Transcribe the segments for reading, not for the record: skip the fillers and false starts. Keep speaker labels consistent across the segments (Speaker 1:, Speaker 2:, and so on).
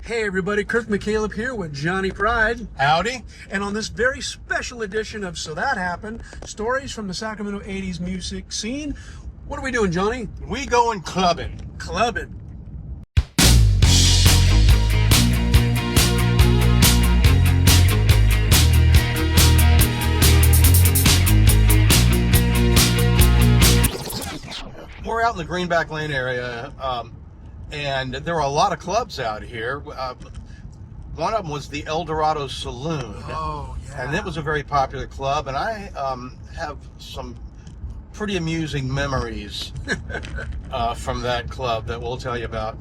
Speaker 1: Hey everybody, Kirk McCaleb here with Johnny Pride.
Speaker 2: Howdy.
Speaker 1: And on this very special edition of So That Happened, stories from the Sacramento 80s music scene. What are we doing, Johnny?
Speaker 2: We going clubbing.
Speaker 1: Clubbing.
Speaker 2: We're out in the Greenback Lane area, and there are a lot of clubs out here. One of them was the Dorado Saloon.
Speaker 1: Oh, yeah.
Speaker 2: And it was a very popular club, and I have some pretty amusing memories from that club that we'll tell you about.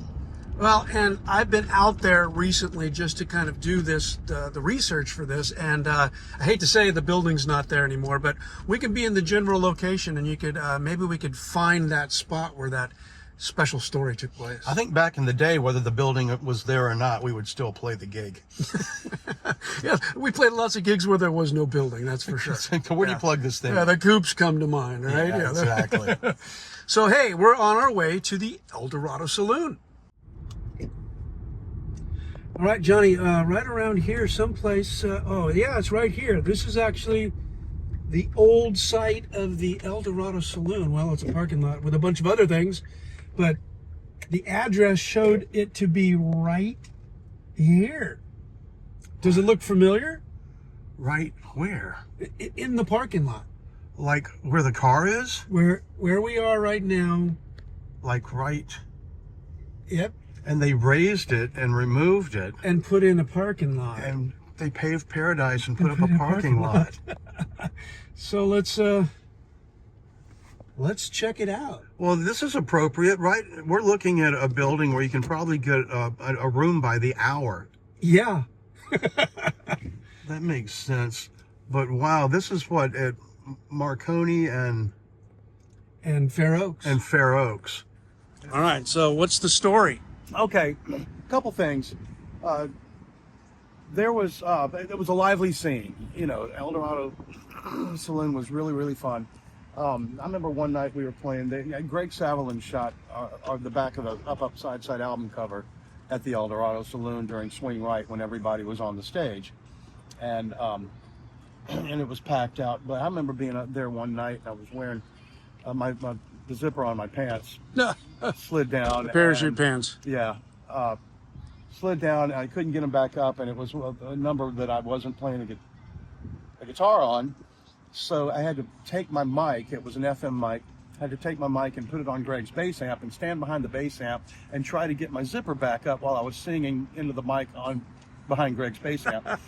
Speaker 1: Well, and I've been out there recently just to kind of do this, the research for this, and I hate to say the building's not there anymore, but we can be in the general location, and you could maybe we could find that spot where that special story took place.
Speaker 2: I think back in the day, whether the building was there or not, we would still play the gig.
Speaker 1: Yeah, we played lots of gigs where there was no building, that's for sure.
Speaker 2: Where do you plug this thing?
Speaker 1: Yeah, the coops come to mind, right?
Speaker 2: Yeah, exactly.
Speaker 1: So, hey, we're on our way to the Dorado Saloon. All right, Johnny, right around here someplace, oh yeah, it's right here. This is actually the old site of the Dorado Saloon. Well, it's a parking lot with a bunch of other things, but the address showed it to be right here. Does it look familiar?
Speaker 2: Right where?
Speaker 1: In the parking lot.
Speaker 2: Like where the car is?
Speaker 1: Where we are right now.
Speaker 2: Like right...
Speaker 1: Yep.
Speaker 2: And they raised it and removed it.
Speaker 1: And put in a parking lot.
Speaker 2: And they paved paradise and put up a parking lot.
Speaker 1: So let's check it out.
Speaker 2: Well, this is appropriate, right? We're looking at a building where you can probably get a room by the hour.
Speaker 1: Yeah.
Speaker 2: That makes sense. But wow, this is what, at Marconi and
Speaker 1: Fair Oaks.
Speaker 2: And Fair Oaks.
Speaker 1: All right, so what's the story?
Speaker 3: Okay, a couple things. There was it was a lively scene. You know, Dorado Saloon was really, really fun. I remember one night we were playing. Greg Savalan shot the back of the Upside Side album cover at the Dorado Saloon during Swing Right when everybody was on the stage, and it was packed out. But I remember being up there one night. I was wearing the zipper on my pants slid down.
Speaker 1: The parachute pants.
Speaker 3: Yeah. Slid down. I couldn't get them back up, and it was a number that I wasn't playing a guitar on. So I had to take my mic. It was an FM mic. I had to take my mic and put it on Greg's bass amp and stand behind the bass amp and try to get my zipper back up while I was singing into the mic behind Greg's bass amp.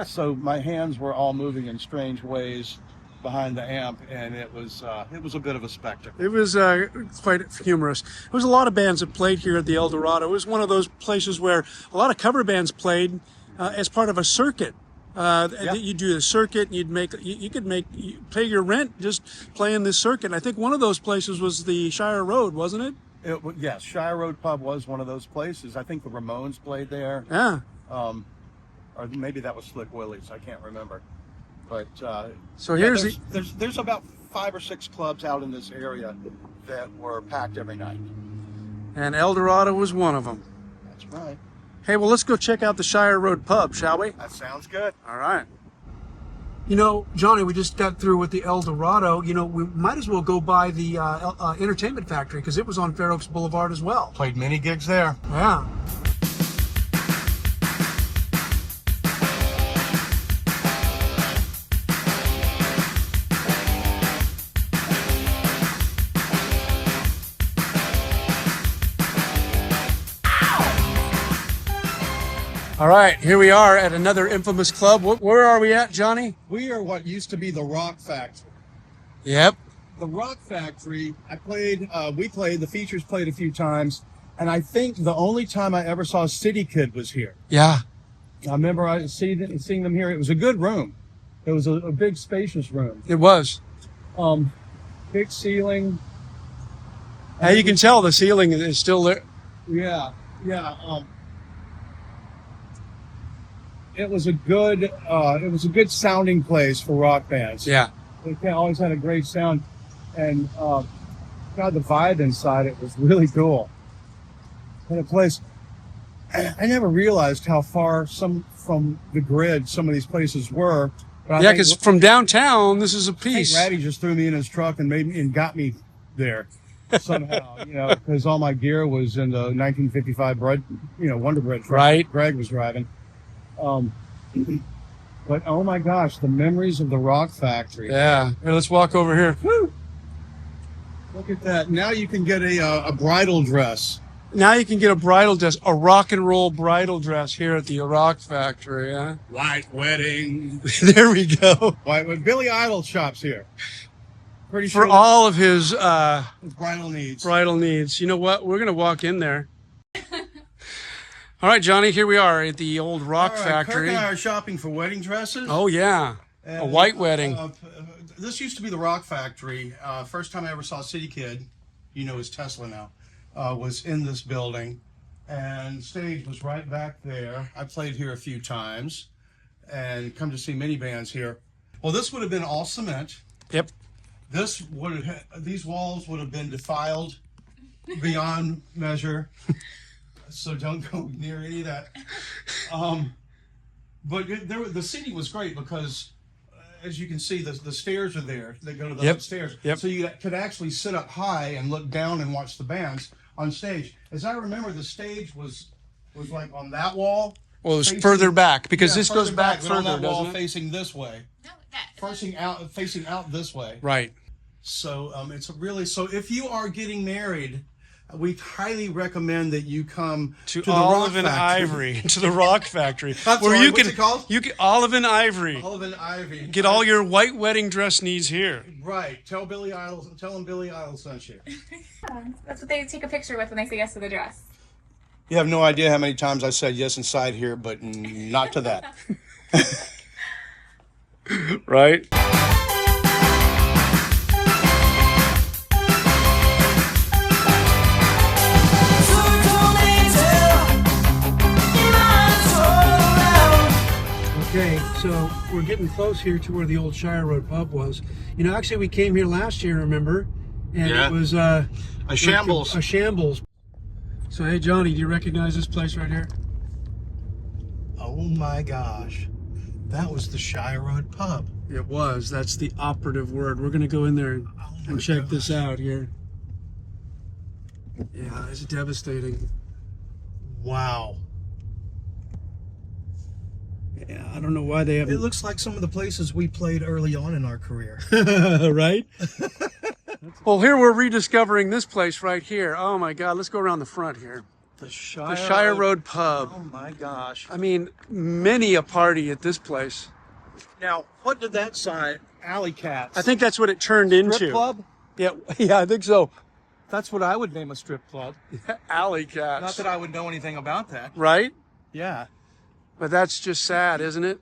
Speaker 3: So my hands were all moving in strange ways behind the amp, and it was a bit of a spectacle.
Speaker 1: It was quite humorous. There was a lot of bands that played here at the Dorado. It was one of those places where a lot of cover bands played as part of a circuit.
Speaker 3: Yeah.
Speaker 1: You do the circuit, and you could pay your rent just playing this circuit. I think one of those places was the Shire Road, wasn't it?
Speaker 3: Yes, Shire Road Pub was one of those places. I think the Ramones played there.
Speaker 1: Yeah.
Speaker 3: Or maybe that was Slick Willie's. I can't remember. But
Speaker 1: so
Speaker 3: there's about 5 or 6 clubs out in this area that were packed every night.
Speaker 1: And Dorado was one of them.
Speaker 3: That's right.
Speaker 1: Hey, well, let's go check out the Shire Road Pub, shall we?
Speaker 3: That sounds good.
Speaker 1: All right. You know, Johnny, we just got through with the Dorado. You know, we might as well go by the Entertainment Factory because it was on Fair Oaks Boulevard as well.
Speaker 2: Played many gigs there.
Speaker 1: Yeah. All right, here we are at another infamous club. Where are we at, Johnny?
Speaker 4: We are what used to be the Rock Factory.
Speaker 1: Yep.
Speaker 4: The Rock Factory, we played, the Features played a few times, and I think the only time I ever saw City Kid was here.
Speaker 1: Yeah.
Speaker 4: I remember seeing them here. It was a good room. It was a big, spacious room.
Speaker 1: It was.
Speaker 4: Big ceiling.
Speaker 1: Now you can tell the ceiling is still there.
Speaker 4: Yeah. It was a good sounding place for rock bands.
Speaker 1: Yeah.
Speaker 4: It always had a great sound, and God, the vibe inside it was really cool. And a place I never realized how far from the grid some of these places were. But
Speaker 1: Yeah, because from downtown, this is a piece.
Speaker 4: Ratty just threw me in his truck and got me there somehow, because all my gear was in the 1955 Wonder Bread truck
Speaker 1: Right.
Speaker 4: Greg was driving. But oh my gosh, the memories of the Rock Factory.
Speaker 1: Yeah. Here, let's walk over here.
Speaker 4: Woo! Look at that. Now you can get a bridal dress.
Speaker 1: Now you can get a bridal dress, a rock and roll bridal dress here at the Rock Factory. Yeah.
Speaker 4: White wedding.
Speaker 1: There we go.
Speaker 4: White with Billy Idol shops here. Pretty
Speaker 1: For
Speaker 4: sure
Speaker 1: all of his
Speaker 4: bridal needs.
Speaker 1: bridal needs. You know what? We're gonna walk in there. All right, Johnny. Here we are at the old Rock
Speaker 4: All right,
Speaker 1: Factory.
Speaker 4: Kirk and I are shopping for wedding dresses.
Speaker 1: Oh yeah, a
Speaker 4: And,
Speaker 1: white wedding.
Speaker 4: This used to be the Rock Factory. First time I ever saw City Kid, his Tesla now, was in this building. And stage was right back there. I played here a few times and come to see many bands here. Well, this would have been all cement.
Speaker 1: Yep.
Speaker 4: These walls would have been defiled beyond measure. So don't go near any of that. But the city was great because, as you can see, the stairs are there. They go to the upstairs.
Speaker 1: Yep.
Speaker 4: So you could actually sit up high and look down and watch the bands on stage. As I remember, the stage was like on that wall.
Speaker 1: Well, it was further back because this goes back
Speaker 4: but on
Speaker 1: further,
Speaker 4: that wall
Speaker 1: doesn't it?
Speaker 4: facing this way.
Speaker 5: No,
Speaker 4: Facing out this way.
Speaker 1: Right.
Speaker 4: So so if you are getting married, we highly recommend that you come
Speaker 1: To
Speaker 4: the
Speaker 1: Olive
Speaker 4: Rock
Speaker 1: and
Speaker 4: Factory.
Speaker 1: Ivory, to the Rock Factory,
Speaker 4: I'm
Speaker 1: where
Speaker 4: sorry,
Speaker 1: you
Speaker 4: what's
Speaker 1: can
Speaker 4: it called?
Speaker 1: Olive and Ivory.
Speaker 4: Olive and Ivy.
Speaker 1: Get all your white wedding dress needs here.
Speaker 4: Right. Tell him Billy Idol sent you.
Speaker 5: That's what they take a picture with when they say yes to the dress.
Speaker 4: You have no idea how many times I said yes inside here, but not to that.
Speaker 1: Right. Okay, so we're getting close here to where the old Shire Road pub was. Actually, we came here last year, remember? And
Speaker 2: Yeah.
Speaker 1: it was
Speaker 2: A shambles.
Speaker 1: A shambles. So, hey, Johnny, do you recognize this place right here?
Speaker 4: Oh my gosh. That was the Shire Road pub.
Speaker 1: It was. That's the operative word. We're going to go in there and check this out here. Yeah, it's devastating.
Speaker 4: Wow.
Speaker 1: Yeah, I don't know why they haven't.
Speaker 4: It looks like some of the places we played early on in our career.
Speaker 1: Right? Well, here we're rediscovering this place right here. Oh my God, let's go around the front here.
Speaker 4: The Shire,
Speaker 1: The Shire Road Pub.
Speaker 4: Oh my gosh.
Speaker 1: I mean, many a party at this place.
Speaker 4: Now, what did that sign? Alley Cats.
Speaker 1: I think that's what it turned into.
Speaker 4: Strip club?
Speaker 1: Yeah, I think so.
Speaker 4: That's what I would name a strip club.
Speaker 1: Alley Cats.
Speaker 4: Not that I would know anything about that.
Speaker 1: Right?
Speaker 4: Yeah.
Speaker 1: But that's just sad, isn't it?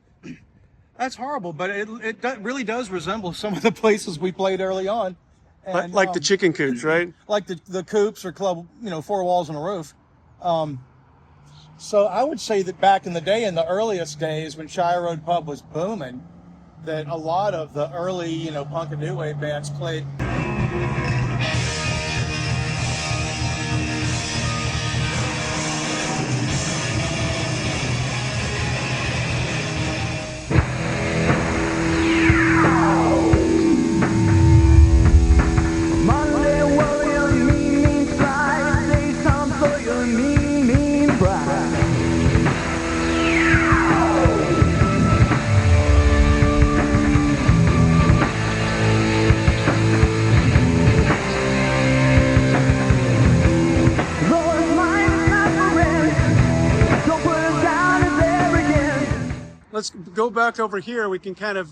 Speaker 4: That's horrible, but it really does resemble some of the places we played early on. And,
Speaker 1: Like the chicken coops, right?
Speaker 4: like the coops or club, four walls and a roof. So I would say that back in the day, in the earliest days when Shire Road Pub was booming, that a lot of the early, punk and new wave bands played.
Speaker 1: Let's go back over here. We can kind of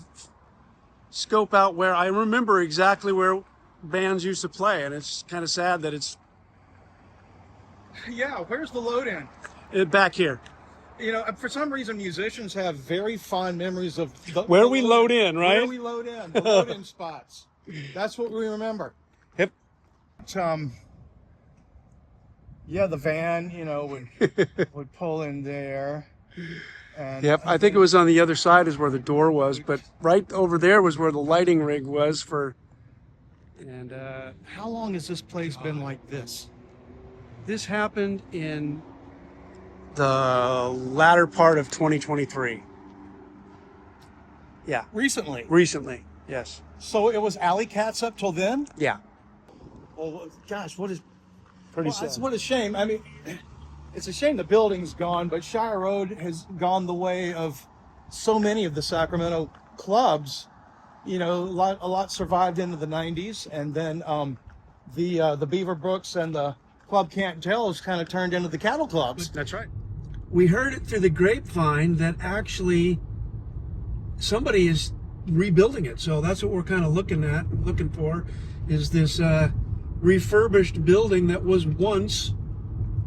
Speaker 1: scope out where I remember exactly where bands used to play, and it's kind of sad that it's
Speaker 4: Yeah, where's the load in?
Speaker 1: back here.
Speaker 4: For some reason, musicians have very fond memories of
Speaker 1: Where we load in, right?
Speaker 4: Where we load in, the load in spots. That's what we remember.
Speaker 1: Yep.
Speaker 4: Yeah, the van, would pull in there. And
Speaker 1: Yep, I think it was on the other side is where the door was, but right over there was where the lighting rig was for. And
Speaker 4: how long has this place been like this?
Speaker 1: this happened in the latter part of 2023. Yeah,
Speaker 3: Recently.
Speaker 1: recently. Yes.
Speaker 3: So it was Alley Cats up till then?
Speaker 1: Yeah.
Speaker 3: Well, gosh, what is...
Speaker 1: Pretty
Speaker 3: Well, that's
Speaker 1: sad.
Speaker 3: what a shame. I mean, it's a shame the building's gone, but Shire Road has gone the way of so many of the Sacramento clubs. You know, a lot survived into the 90s, and then the Beaverbrooks and the Club Can't Tell's kind of turned into the cattle clubs.
Speaker 1: That's right. We heard it through the grapevine that actually somebody is rebuilding it. So that's what we're kind of looking for, is this refurbished building that was once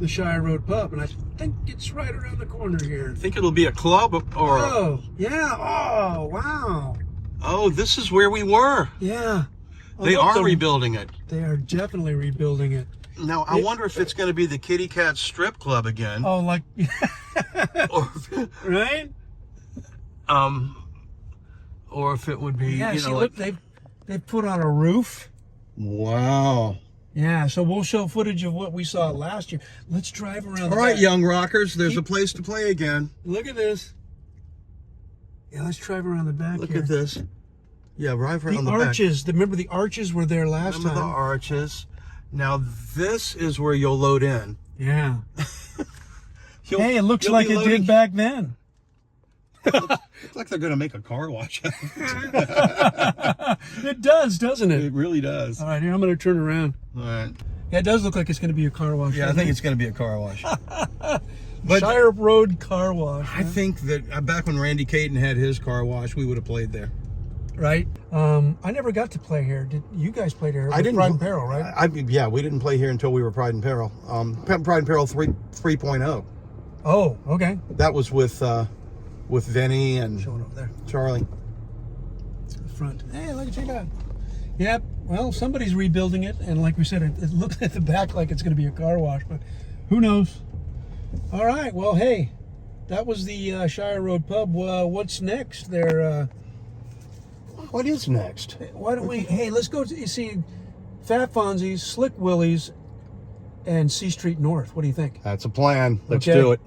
Speaker 1: the Shire Road Pub. And I think it's right around the corner here.
Speaker 2: I think it'll be a club or...
Speaker 1: Oh, yeah. Oh, wow.
Speaker 2: Oh, this is where we were.
Speaker 1: Yeah. Oh,
Speaker 2: They
Speaker 1: look,
Speaker 2: are
Speaker 1: they're-
Speaker 2: rebuilding it.
Speaker 1: They are definitely rebuilding it.
Speaker 2: Now, I wonder if it's going to be the Kitty Cat Strip Club again.
Speaker 1: Oh, like,
Speaker 2: Or,
Speaker 1: right?
Speaker 2: or if it would be,
Speaker 1: Yeah,
Speaker 2: you
Speaker 1: see,
Speaker 2: know,
Speaker 1: look,
Speaker 2: like...
Speaker 1: they've put on a roof.
Speaker 2: Wow.
Speaker 1: Yeah, so we'll show footage of what we saw last year. Let's drive around.
Speaker 2: All right, young rockers, there's a place to play again.
Speaker 1: Look at this. Yeah, let's drive around the back
Speaker 2: Look
Speaker 1: here.
Speaker 2: at this. Yeah, right around
Speaker 1: The
Speaker 2: the back.
Speaker 1: arches. Remember the arches were there last
Speaker 2: Remember the
Speaker 1: time.
Speaker 2: arches. Now, this is where you'll load in.
Speaker 1: Yeah.
Speaker 2: You'll-
Speaker 1: Hey, it looks
Speaker 2: you'll
Speaker 1: like
Speaker 2: be
Speaker 1: it
Speaker 2: loading-
Speaker 1: did back then.
Speaker 2: It's like they're going to make a car wash.
Speaker 1: It does, doesn't it?
Speaker 2: It really does.
Speaker 1: All right, here, I'm going to turn around.
Speaker 2: All right.
Speaker 1: Yeah, it does look like it's going to be a car wash.
Speaker 2: Yeah, I
Speaker 1: doesn't
Speaker 2: think
Speaker 1: it?
Speaker 2: it's going to be a car wash. But
Speaker 1: Shire Road Car Wash.
Speaker 2: I think that back when Randy Caton had his car wash, we would have played there.
Speaker 1: Right? I never got to play here. Did you guys play here?
Speaker 2: I didn't.
Speaker 1: Pride and Peril, right?
Speaker 2: Yeah, we didn't play here until we were Pride and Peril. Pride and Peril 3.0.
Speaker 1: Oh, okay.
Speaker 2: That was with Vinny and
Speaker 1: Showing over there.
Speaker 2: Charlie.
Speaker 1: The front. Hey, look at you guys. Yep. Well, somebody's rebuilding it, and like we said, it looks at the back like it's going to be a car wash, but who knows? All right. Well, hey, that was the Shire Road Pub. What's next? There.
Speaker 2: What is next?
Speaker 1: Why don't we? Hey, let's go. You see, Fat Fonzies, Slick Willies, and C Street North. What do you think?
Speaker 2: That's a plan. Let's
Speaker 1: Okay.
Speaker 2: do it.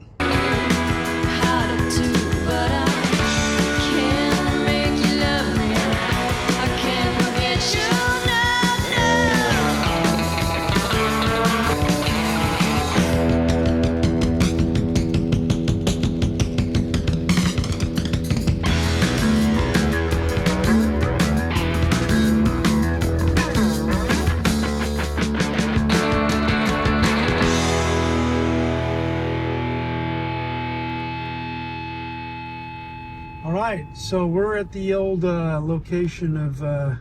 Speaker 1: All right. So we're at the old location of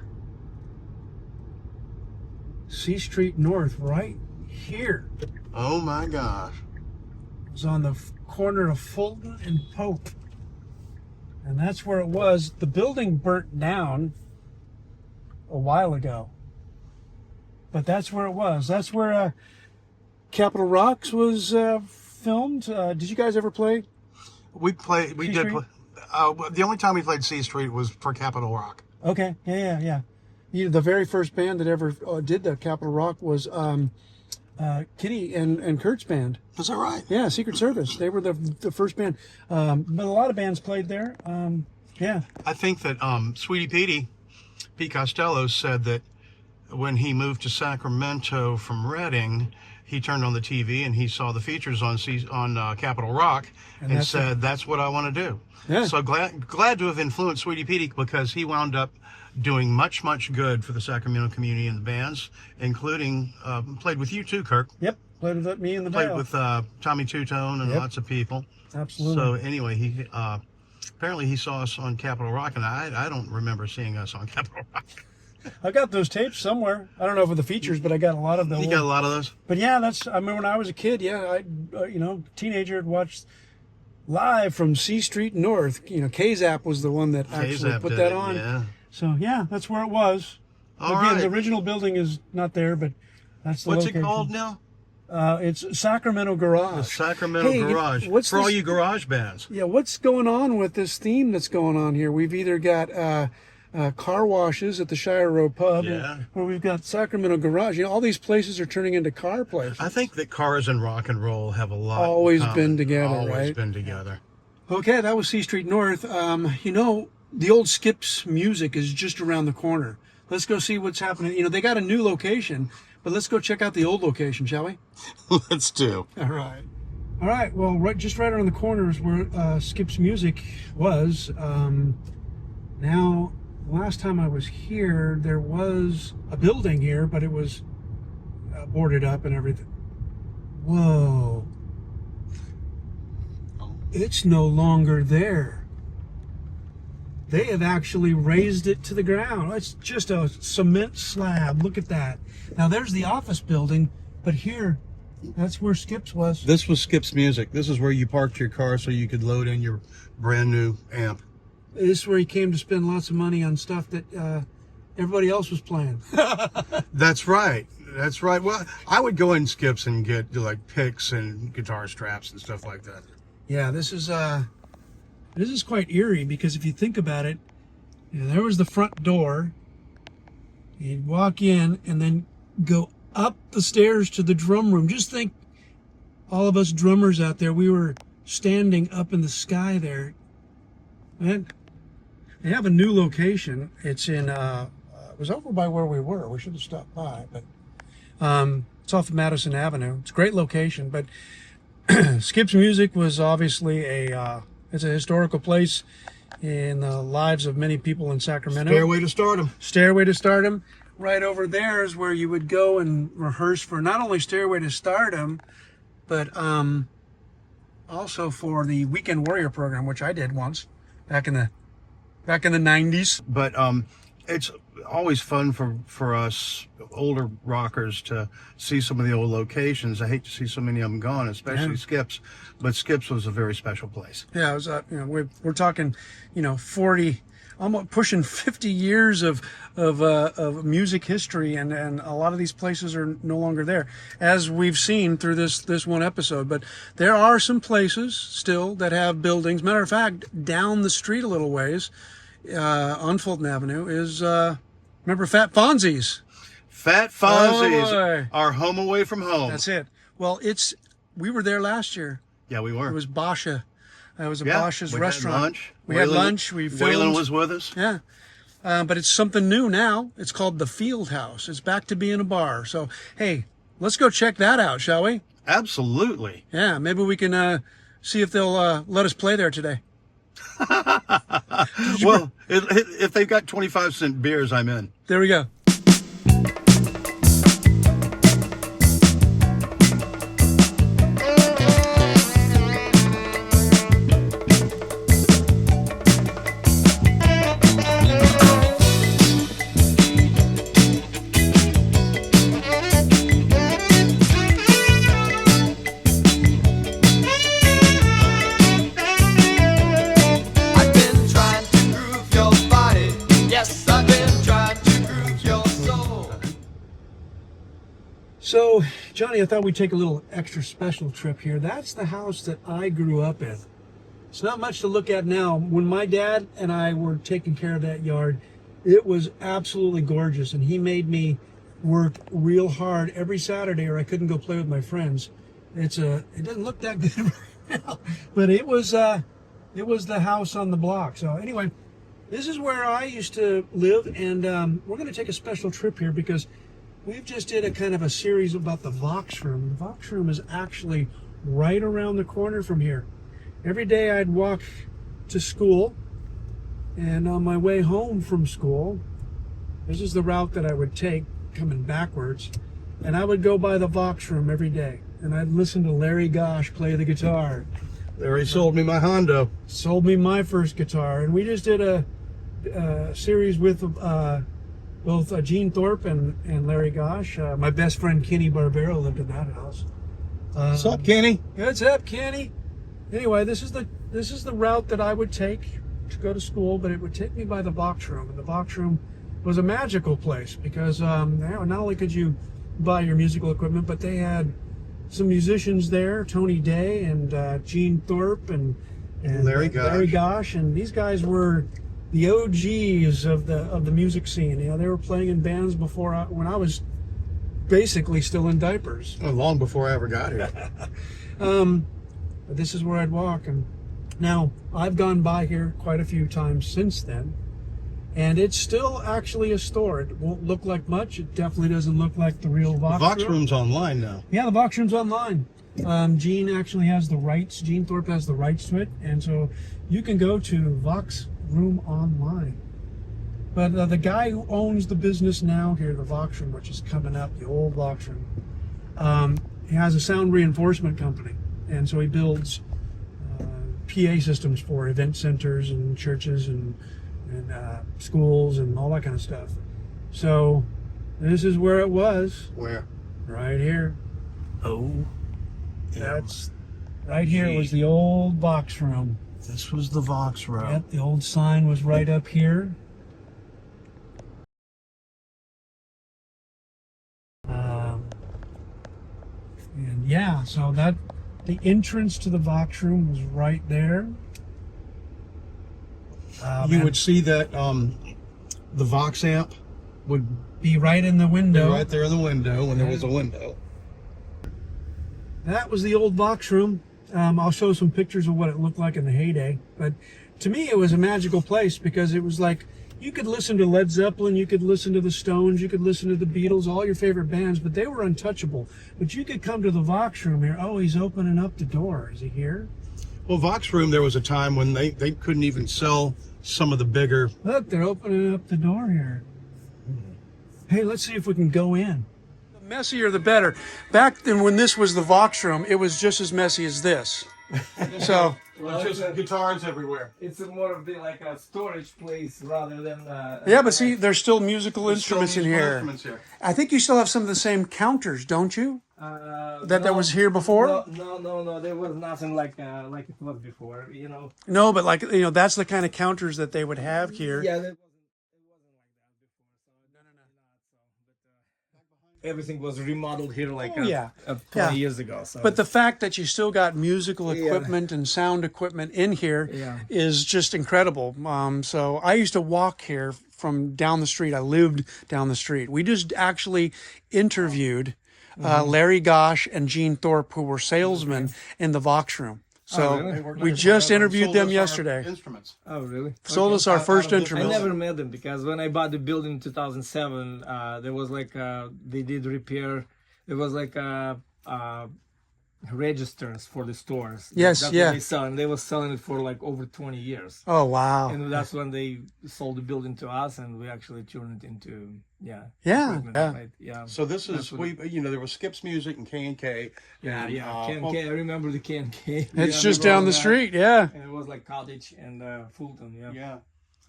Speaker 1: C Street North, right here.
Speaker 2: Oh my gosh.
Speaker 1: It was on the corner of Fulton and Pope. And that's where it was. The building burnt down a while ago. But that's where it was. That's where Capitol Rocks was filmed. Did you guys ever play?
Speaker 2: We
Speaker 1: C
Speaker 2: did
Speaker 1: Street?
Speaker 2: play. The only time we played C Street was for Capitol Rock.
Speaker 1: Okay. Yeah. The very first band that ever did the Capitol Rock was Kitty and Kurt's band.
Speaker 2: Is that right?
Speaker 1: Yeah, Secret Service. They were the first band. But a lot of bands played there. Yeah.
Speaker 2: I think that Sweetie Pete Costello said that when he moved to Sacramento from Redding, he turned on the TV and he saw the features on Capitol Rock and
Speaker 1: that's
Speaker 2: said, "That's what I want to do."
Speaker 1: Yeah.
Speaker 2: So glad to have influenced Sweetie Pete, because he wound up doing much good for the Sacramento community and the bands, including played with you too, Kirk.
Speaker 1: Yep. Played with me in the
Speaker 2: Played
Speaker 1: Veil.
Speaker 2: with Tommy Two-Tone and
Speaker 1: Yep.
Speaker 2: lots of people.
Speaker 1: Absolutely.
Speaker 2: So anyway, he apparently he saw us on Capitol Rock, and I don't remember seeing us on Capitol Rock.
Speaker 1: I got those tapes somewhere. I don't know for the features, but I got a lot of them.
Speaker 2: You got a lot of those.
Speaker 1: But yeah, I remember when I was a kid. Yeah, I teenager, had watched live from C Street North. K-Zap was the one that actually
Speaker 2: K-Zap
Speaker 1: put
Speaker 2: did
Speaker 1: that
Speaker 2: it,
Speaker 1: on.
Speaker 2: yeah.
Speaker 1: So yeah, that's where it was.
Speaker 2: All
Speaker 1: Again,
Speaker 2: right.
Speaker 1: the original building is not there, but that's the
Speaker 2: What's
Speaker 1: location.
Speaker 2: it called now?
Speaker 1: It's Sacramento Garage.
Speaker 2: Sacramento
Speaker 1: Hey,
Speaker 2: Garage.
Speaker 1: what's
Speaker 2: For all
Speaker 1: this-
Speaker 2: you garage bands.
Speaker 1: Yeah, what's going on with this theme that's going on here? We've either got car washes at the Shire Road Pub,
Speaker 2: Yeah.
Speaker 1: where we've got Sacramento Garage. You know, all these places are turning into car places.
Speaker 2: I think that cars and rock and roll have a lot.
Speaker 1: Always
Speaker 2: in common.
Speaker 1: been together,
Speaker 2: Always
Speaker 1: right?
Speaker 2: been together.
Speaker 1: Okay, that was C Street North. You know, the old Skips Music is just around the corner. Let's go see what's happening. You know, they got a new location, but let's go check out the old location, shall we?
Speaker 2: Let's do.
Speaker 1: All right. All right. Well, just right around the corner is where Skips Music was. Now, last time I was here, there was a building here, but it was boarded up and everything. Whoa. It's no longer there. They have actually raised it to the ground. It's just a cement slab. Look at that. Now, there's the office building, but here, that's where Skips was.
Speaker 2: This was Skip's Music. This is where you parked your car so you could load in your brand new amp.
Speaker 1: This is where he came to spend lots of money on stuff that everybody else was playing.
Speaker 2: That's right. That's right. Well, I would go in Skip's and get like picks and guitar straps and stuff like that.
Speaker 1: Yeah, this is quite eerie, because if you think about it, you know, there was the front door. You'd walk in and then go up the stairs to the drum room. Just think, all of us drummers out there, we were standing up in the sky there. And they have a new location. It's in, it was over by where we were. We should have stopped by, but it's off of Madison Avenue. It's a great location, but Skip's Music was obviously it's a historical place in the lives of many people in Sacramento.
Speaker 2: Stairway to Stardom.
Speaker 1: Stairway to Stardom. Right over there is where you would go and rehearse for not only Stairway to Stardom, but also for the Weekend Warrior program, which I did once back in the 90s.
Speaker 2: But it's always fun for us older rockers to see some of the old locations. I hate to see so many of them gone, especially Skip's. But Skip's was a very special place.
Speaker 1: Yeah, it was. You know, we're talking, 40, almost pushing 50 years of music history, and a lot of these places are no longer there, as we've seen through this one episode. But there are some places still that have buildings. Matter of fact, down the street a little ways, on Fulton Avenue is remember Fat Fonzies.
Speaker 2: Fat Fonzies,
Speaker 1: Oh, boy.
Speaker 2: our home away from home.
Speaker 1: That's it. Well, we were there last year.
Speaker 2: Yeah, we were.
Speaker 1: It was Basha. It was a
Speaker 2: Yeah,
Speaker 1: Basha's
Speaker 2: we had
Speaker 1: restaurant.
Speaker 2: lunch.
Speaker 1: We had
Speaker 2: Waylon-
Speaker 1: lunch. We filmed.
Speaker 2: Waylon was with us.
Speaker 1: Yeah. But it's something new now. It's called the Field House. It's back to being a bar. So, hey, let's go check that out, shall we?
Speaker 2: Absolutely.
Speaker 1: Yeah, maybe we can see if they'll let us play there today.
Speaker 2: Well, if they've got 25-cent beers, I'm in.
Speaker 1: There we go.
Speaker 6: I've been trying to groove your body. Yes, I've been trying to groove your soul.
Speaker 1: So, Johnny, I thought we'd take a little extra special trip here. That's the house that I grew up in. It's not much to look at now. When my dad and I were taking care of that yard, it was absolutely gorgeous, and he made me work real hard every Saturday, or I couldn't go play with my friends. It doesn't look that good right now, but it was the house on the block. So anyway, this is where I used to live, and we're going to take a special trip here because we've just did a kind of a series about the Vox Room. The Vox Room is actually right around the corner from here. Every day I'd walk to school, and on my way home from school, this is the route that I would take coming backwards, and I would go by the Vox Room every day, and I'd listen to Larry Gosh play the guitar.
Speaker 2: There he sold me my Hondo.
Speaker 1: Sold me my first guitar, and we just did a series with both Gene Thorpe and Larry Gosh. My best friend Kenny Barbero lived in that house.
Speaker 2: What's up, Kenny?
Speaker 1: What's up, Kenny? Anyway, this is the route that I would take to go to school, but it would take me by the Vox Room, and the Vox Room was a magical place because not only could you buy your musical equipment, but they had some musicians there, Tony Day and Gene Thorpe and
Speaker 2: Larry Gosh.
Speaker 1: and these guys were the OGs of the music scene. You know, they were playing in bands before when I was basically still in diapers.
Speaker 2: Long before I ever got here.
Speaker 1: But this is where I'd walk. And now I've gone by here quite a few times since then, and it's still actually a store. It won't look like much. It definitely doesn't look like the real Vox
Speaker 2: Vox
Speaker 1: Room.
Speaker 2: Room's online now.
Speaker 1: Yeah, the Vox Room's online. Gene actually has the rights. Gene Thorpe has the rights to it, and so you can go to Vox Room online. But the guy who owns the business now here, the Vox Room, which is coming up, the old Vox Room, he has a sound reinforcement company, and so he builds PA systems for event centers and churches and schools and all that kind of stuff. So this is where it was.
Speaker 2: Where?
Speaker 1: Right here. Oh, that's right here was the old Vox Room.
Speaker 2: This was the Vox Room.
Speaker 1: Yep, the old sign was right up here. And yeah, so that the entrance to the Vox Room was right there.
Speaker 2: You
Speaker 1: And
Speaker 2: would see that the Vox amp would
Speaker 1: be right in the
Speaker 2: be
Speaker 1: window.
Speaker 2: right there in the window when there was a window.
Speaker 1: That was the old Vox Room. I'll show some pictures of what it looked like in the heyday. But to me, it was a magical place because it was like you could listen to Led Zeppelin, you could listen to the Stones, you could listen to the Beatles, all your favorite bands, but they were untouchable. But you could come to the Vox Room here. Oh, he's opening up the door. Is he here?
Speaker 2: Well, Vox Room, there was a time when they couldn't even sell some of the bigger.
Speaker 1: Look, they're opening up the door here. Hey, let's see if we can go in. The messier the better. Back then when this was the Vox Room, it was just as messy as this. So
Speaker 2: Just guitars everywhere.
Speaker 7: It's more of like a storage place rather than.
Speaker 1: yeah, but see, there's still musical instruments in here.
Speaker 2: Instruments here.
Speaker 1: I think you still have some of the same counters, don't you? That
Speaker 7: no,
Speaker 1: was here before?
Speaker 7: No. There was nothing like it was before. You know.
Speaker 1: No, but like, you know, that's the kind of counters that they would have here.
Speaker 7: Yeah, it wasn't like that before. So everything was remodeled here like 20
Speaker 1: Yeah.
Speaker 7: years ago. So.
Speaker 1: But the fact that you still got musical equipment and sound equipment in here is just incredible. So I used to walk here from down the street. I lived down the street. We just actually interviewed Larry Gosh and Gene Thorpe, who were salesmen in the Vox Room. So
Speaker 7: really?
Speaker 1: we just interviewed
Speaker 2: Sold
Speaker 1: them
Speaker 2: us our
Speaker 1: yesterday.
Speaker 2: Instruments.
Speaker 7: Oh really?
Speaker 1: Sold us our first
Speaker 7: I
Speaker 1: instruments.
Speaker 7: never met them because when I bought the building in 2007, there was like they did repair. There was like registers for the stores.
Speaker 1: Yes,
Speaker 7: that's
Speaker 1: yeah.
Speaker 7: What they sell, and they were selling it for like over 20 years.
Speaker 1: Oh, wow.
Speaker 7: And that's when they sold the building to us, and we actually turned it into
Speaker 1: Yeah,
Speaker 7: equipment,
Speaker 1: yeah.
Speaker 7: right? Yeah.
Speaker 2: So this is
Speaker 7: That's what
Speaker 2: there was Skips Music and K&K.
Speaker 7: Yeah.
Speaker 2: And,
Speaker 7: K&K. I remember the K&K.
Speaker 1: It's just down the street, yeah.
Speaker 7: And it was like Cottage and Fulton. Yeah.
Speaker 2: Yeah.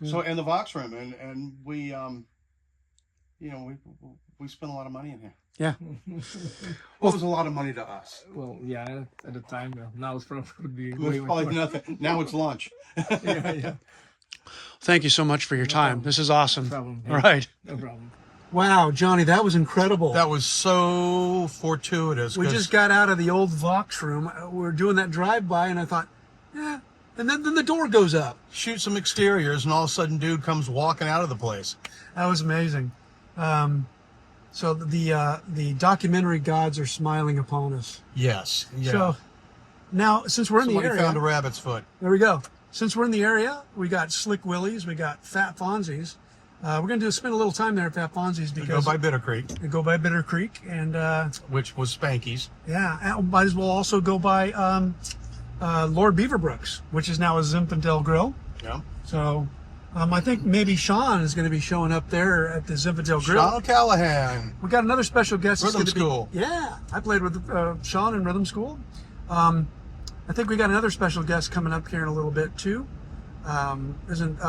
Speaker 2: So in the Vox Room, and we we spent a lot of money in here.
Speaker 1: Yeah.
Speaker 2: What was a lot of money to us?
Speaker 7: Well, yeah. At the time, now it's probably would be
Speaker 2: It was
Speaker 7: way
Speaker 2: probably
Speaker 7: more.
Speaker 2: nothing. Now it's lunch.
Speaker 7: Yeah.
Speaker 1: Thank you so much for your time. This is awesome.
Speaker 7: No problem.
Speaker 1: All right.
Speaker 7: No problem.
Speaker 1: Wow, Johnny, that was incredible.
Speaker 2: That was so fortuitous.
Speaker 1: We
Speaker 2: 'cause
Speaker 1: just got out of the old Vox Room. We were doing that drive-by, and I thought, yeah. And then the door goes up.
Speaker 2: shoot some exteriors, and all of a sudden, dude comes walking out of the place.
Speaker 1: That was amazing. So the documentary gods are smiling upon us.
Speaker 2: Yes. Yeah.
Speaker 1: So now, since we're in
Speaker 2: Somebody
Speaker 1: the area,
Speaker 2: found a rabbit's foot.
Speaker 1: there we go. Since we're in the area, we got Slick Willies, we got Fat Fonzies. We're going to spend a little time there at Fat Fonzies
Speaker 2: We
Speaker 1: because
Speaker 2: go by Bitter Creek,
Speaker 1: we go by Bitter Creek, and
Speaker 2: which was Spanky's.
Speaker 1: yeah, and might as well also go by Lord Beaverbrooks, which is now a Zinfandel Grill.
Speaker 2: Yeah.
Speaker 1: So I think maybe Sean is going to be showing up there at the Zinfandel Grill.
Speaker 2: Sean O'Callahan.
Speaker 1: We got another special guest. that's
Speaker 2: Rhythm
Speaker 1: gonna be-
Speaker 2: School.
Speaker 1: Yeah, I played with Sean in Rhythm School. I think we got another special guest coming up here in a little bit too. Isn't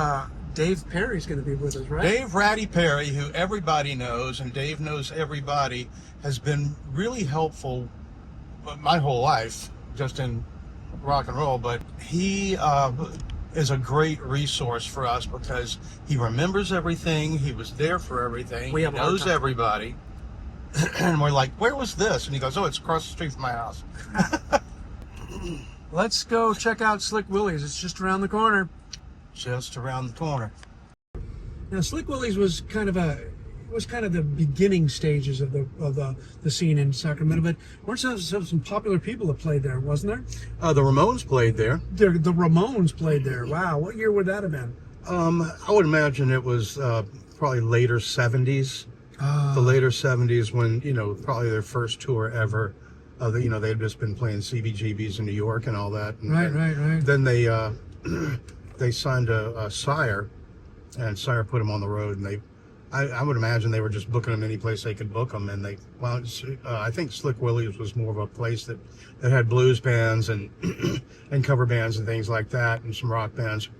Speaker 1: Dave Perry's going to be with us, right?
Speaker 2: Dave Ratty Perry, who everybody knows, and Dave knows everybody, has been really helpful my whole life, just in rock and roll. But he is a great resource for us because he remembers everything. He was there for everything.
Speaker 1: We
Speaker 2: He
Speaker 1: have a hard
Speaker 2: knows
Speaker 1: time.
Speaker 2: everybody. And we're like, where was this? And he goes, oh, it's across the street from my house.
Speaker 1: Let's go check out Slick Willie's. It's just around the corner.
Speaker 2: just around the corner.
Speaker 1: Now, Slick Willie's was kind of the beginning stages of the scene in Sacramento, but weren't some popular people that played there, wasn't there?
Speaker 2: The Ramones played there.
Speaker 1: The Ramones played there. Wow, what year would that have been?
Speaker 2: I would imagine it was probably later 70s. The later 70s when, probably their first tour ever. They'd just been playing CBGBs in New York and all that. And
Speaker 1: Right.
Speaker 2: Then they signed a Sire, and Sire put them on the road, and I would imagine they were just booking them any place they could book them, and I think Slick Willie's was more of a place that had blues bands and and cover bands and things like that, and some rock bands.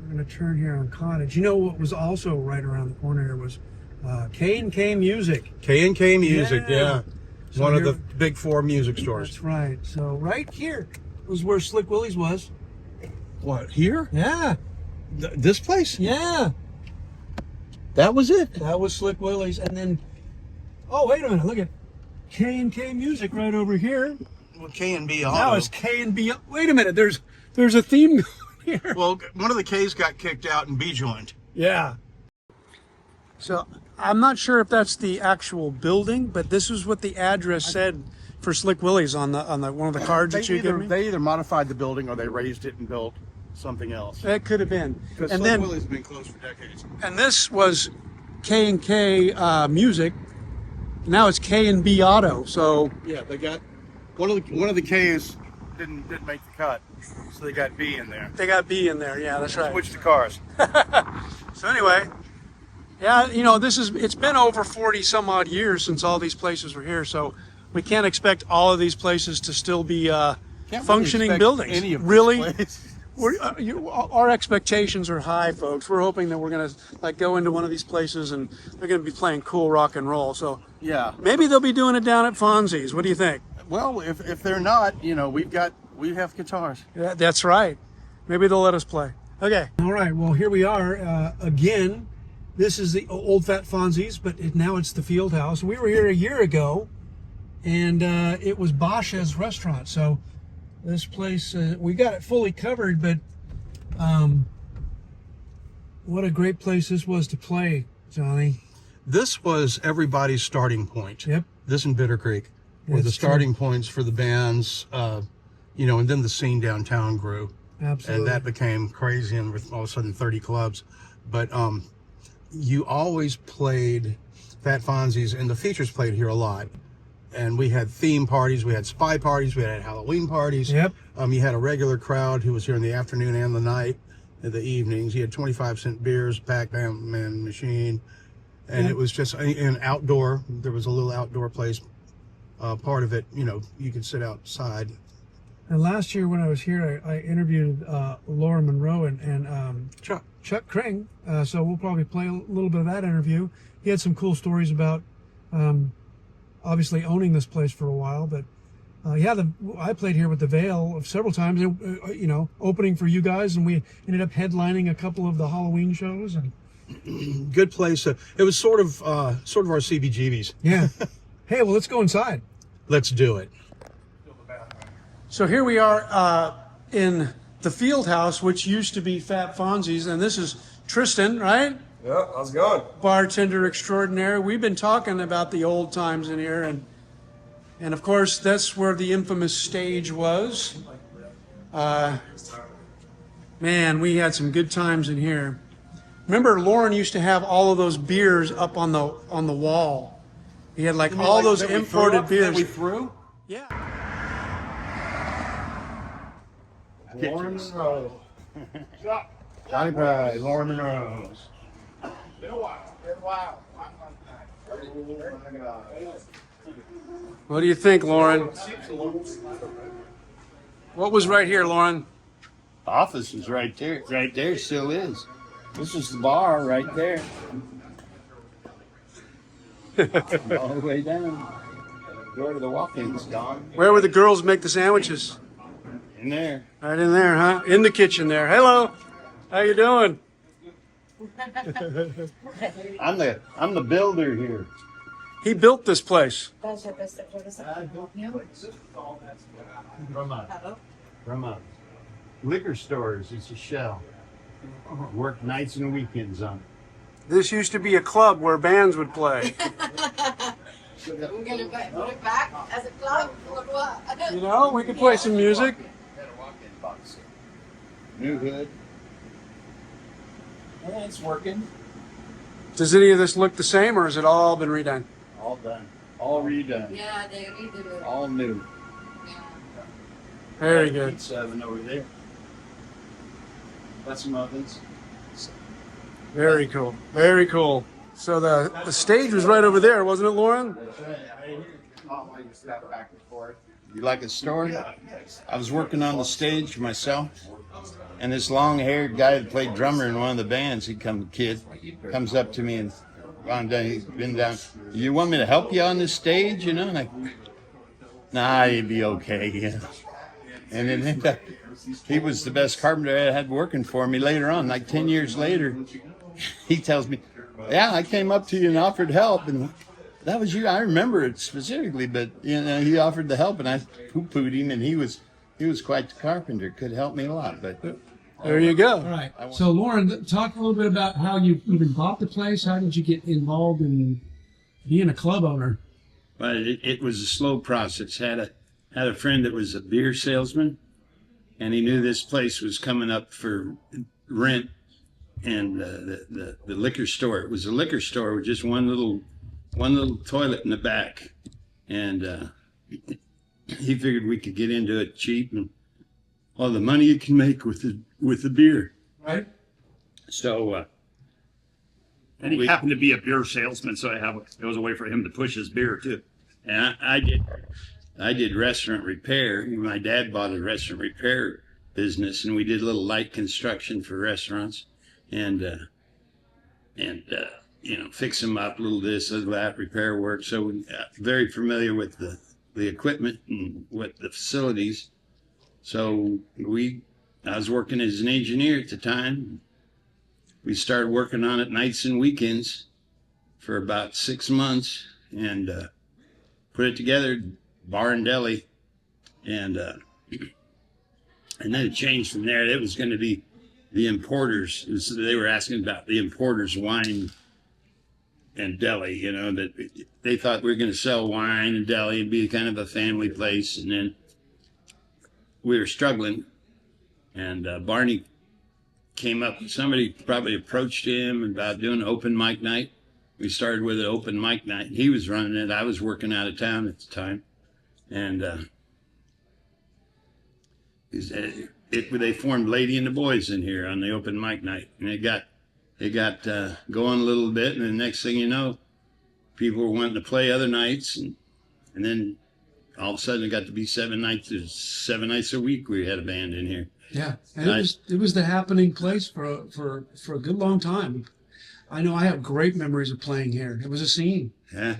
Speaker 1: We're going to turn here on Cottage. You know what was also right around the corner here was K&K Music.
Speaker 2: K&K Music, yeah.
Speaker 1: So
Speaker 2: One of
Speaker 1: here-
Speaker 2: the big four music stores.
Speaker 1: That's right. So right here was where Slick Willie's was.
Speaker 2: What, here?
Speaker 1: Yeah.
Speaker 2: This place?
Speaker 1: Yeah.
Speaker 2: That was it?
Speaker 1: That was Slick Willie's. And then, oh, wait a minute. Look at K&K Music right over here.
Speaker 2: Well, K&B Auto.
Speaker 1: Now it's K&B. Wait a minute. There's a theme going here.
Speaker 2: Well, one of the K's got kicked out and B joined.
Speaker 1: Yeah. So I'm not sure if that's the actual building, but this is what the address said for Slick Willie's on the one of the cards that you gave me.
Speaker 3: They either modified the building or they raised it and built something else.
Speaker 1: That could have been.
Speaker 3: Because
Speaker 1: And
Speaker 3: Slick
Speaker 1: then,
Speaker 3: Willie's been closed for decades.
Speaker 1: and this was K&K Music. Now it's K&B Auto. So
Speaker 3: Yeah, they got one of the K's didn't make the cut, so they got B in there.
Speaker 1: they got B in there. Yeah, that's right.
Speaker 3: Switched the cars.
Speaker 1: So anyway, yeah, it's been over 40 some odd years since all these places were here. So we can't expect all of these places to still be
Speaker 3: Can't really
Speaker 1: functioning
Speaker 3: expect
Speaker 1: buildings.
Speaker 3: Any of these
Speaker 1: really?
Speaker 3: places.
Speaker 1: Our expectations are high, folks. We're hoping that we're going to go into one of these places and they're going to be playing cool rock and roll. So
Speaker 3: Yeah.
Speaker 1: maybe they'll be doing it down at Fonzies. What do you think?
Speaker 3: Well, if they're not, we have guitars.
Speaker 1: Yeah, that's right. Maybe they'll let us play. Okay. All right. Well, here we are again. This is the old Fat Fonzies, but now it's the Field House. We were here a year ago, and it was Basha's restaurant. So this place, we got it fully covered, but what a great place this was to play, Johnny.
Speaker 2: This was everybody's starting point.
Speaker 1: Yep.
Speaker 2: This and Bitter Creek were
Speaker 1: That's
Speaker 2: the starting points for the bands, and then the scene downtown grew.
Speaker 1: Absolutely.
Speaker 2: And that became crazy, and with all of a sudden 30 clubs. But you always played Fat Fonzies, and the features played here a lot. And we had theme parties, we had spy parties, we had Halloween parties.
Speaker 1: Yep.
Speaker 2: You had a regular crowd who was here in the afternoon and the night, in the evenings. You had 25-cent beers, Pac-Man machine, and it was just an outdoor. There was a little outdoor place. Part of it, you could sit outside.
Speaker 1: And last year when I was here, I interviewed Laura Monroe and Chuck Kring. So we'll probably play a little bit of that interview. He had some cool stories about obviously owning this place for a while. But I played here with the Veil several times, opening for you guys. And we ended up headlining a couple of the Halloween shows. And
Speaker 2: Good place. It was sort of our CBGBs.
Speaker 1: yeah. Hey, well, let's go inside.
Speaker 2: Let's do it.
Speaker 1: So here we are in the Field House, which used to be Fat Fonzies, and this is Tristan, right?
Speaker 8: Yeah, how's it going?
Speaker 1: Bartender extraordinaire. We've been talking about the old times in here, and of course that's where the infamous stage was. Man, we had some good times in here. Remember, Lauren used to have all of those beers up on the wall. He had all those imported beers.
Speaker 3: That we threw?
Speaker 1: Yeah.
Speaker 3: Lauren Monroe. Johnny Price, Lauren Monroe.
Speaker 1: What do you think, Lauren? What was right here, Lauren?
Speaker 9: Office is right there. Right there, still is. This is the bar right there. All the way down. Go to the walk-ins, Don.
Speaker 1: Where would the girls make the sandwiches?
Speaker 9: In there.
Speaker 1: Right in there, huh? In the kitchen there. Hello. How you doing?
Speaker 9: I'm the builder here.
Speaker 1: He built this place.
Speaker 9: From a liquor stores. It's a shell. Work nights and weekends on it.
Speaker 1: This used to be a club where bands would play.
Speaker 8: We're gonna put it back as a club or what?
Speaker 1: You know, we could play some music.
Speaker 9: Had a walk-in box. New hood. Yeah, it's working.
Speaker 1: Does any of this look the same, or has it all been redone?
Speaker 9: All done. All redone.
Speaker 8: Yeah, they redid it.
Speaker 9: All new.
Speaker 8: Yeah.
Speaker 1: Very good.
Speaker 9: Pizza oven over there. Got some ovens.
Speaker 1: Very cool. Very cool. So the stage was right over there, wasn't it, Lauren?
Speaker 9: That's right. Right here. Always step back and forth. You like a story? I was working on the stage myself, and this long-haired guy that played drummer in one of the bands, comes up to me and he's been down. You want me to help you on this stage, you know? And I, nah, you'd be okay, you know. And then he was the best carpenter I had working for me later on, like 10 years later. He tells me, yeah, I came up to you and offered help, and that was you. I remember it specifically, but you know, he offered the help, and I poo-pooed him, and he was quite the carpenter. Could help me a lot, but
Speaker 1: There you go.
Speaker 10: All right. So, Lauren, talk a little bit about how you even bought the place. How did you get involved in being a club owner?
Speaker 9: But it was a slow process. Had a friend that was a beer salesman, and he knew this place was coming up for rent, and the liquor store. It was a liquor store with just one little toilet in the back, and he figured we could get into it cheap and all the money you can make with the beer.
Speaker 10: Right.
Speaker 9: So.
Speaker 11: And he happened to be a beer salesman, so it was a way for him to push his beer too.
Speaker 9: And I did restaurant repair. My dad bought a restaurant repair business, and we did a little light construction for restaurants, and you know, fix them up, a little this, little that, repair work. So very familiar with the equipment and with the facilities. So I was working as an engineer at the time. We started working on it nights and weekends for about 6 months, and put it together, bar and deli, and then it changed from there. It was going to be the importers. They were asking about the importers' wine and deli. You know, that they thought we were going to sell wine and deli and be kind of a family place, and then we were struggling, and Barney came up. Somebody probably approached him about doing an open mic night. We started with an open mic night. He was running it. I was working out of town at the time, and they formed Lady and the Boys in here on the open mic night, and it got going a little bit. And the next thing you know, people were wanting to play other nights, and then all of a sudden it got to be 7 nights. 7 nights a week we had a band in here.
Speaker 10: Yeah, and it was the happening place for a good long time. I know I have great memories of playing here. It was a scene.
Speaker 9: Yeah.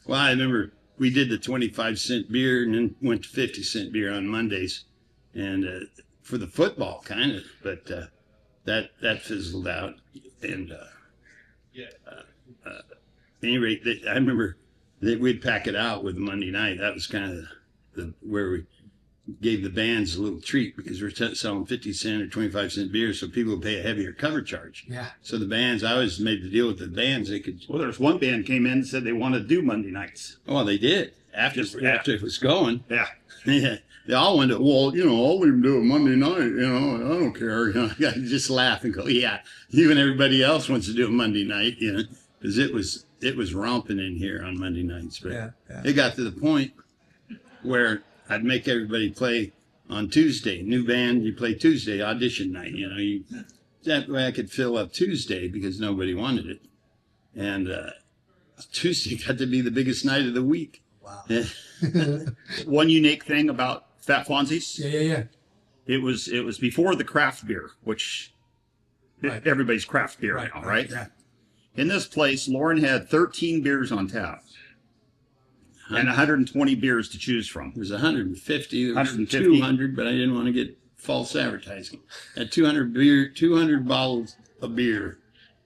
Speaker 9: Well, I remember we did the 25-cent beer and then went to 50-cent beer on Mondays, and for the football kind of, but that fizzled out. And at any rate, I remember that we'd pack it out with Monday night. That was kind of where we gave the bands a little treat, because we're selling 50-cent or 25-cent beer, so people would pay a heavier cover charge.
Speaker 10: Yeah.
Speaker 9: So the bands, I always made the deal with the bands. They could.
Speaker 11: Well, there's one band came in and said they wanted to do Monday nights.
Speaker 9: Well, they did after it was going.
Speaker 11: Yeah.
Speaker 9: Yeah. They all went to, well, you know, I'll even do it Monday night. You know, I don't care. You know, I just laugh and go, yeah. Even everybody else wants to do it Monday night. You know, because it was romping in here on Monday nights. But it got to the point where I'd make everybody play on Tuesday. New band, you play Tuesday, audition night. You know, that way I could fill up Tuesday because nobody wanted it. And Tuesday got to be the biggest night of the week.
Speaker 10: Wow.
Speaker 11: One unique thing about Fat Fonzies.
Speaker 10: Yeah.
Speaker 11: It was before the craft beer, which everybody's craft beer now, right?
Speaker 10: Yeah.
Speaker 11: In this place, Lauren had 13 beers on tap. And 120 beers to choose from.
Speaker 9: There's 150. There was
Speaker 11: 150.
Speaker 9: 200, but I didn't want to get false advertising. At 200 bottles of beer,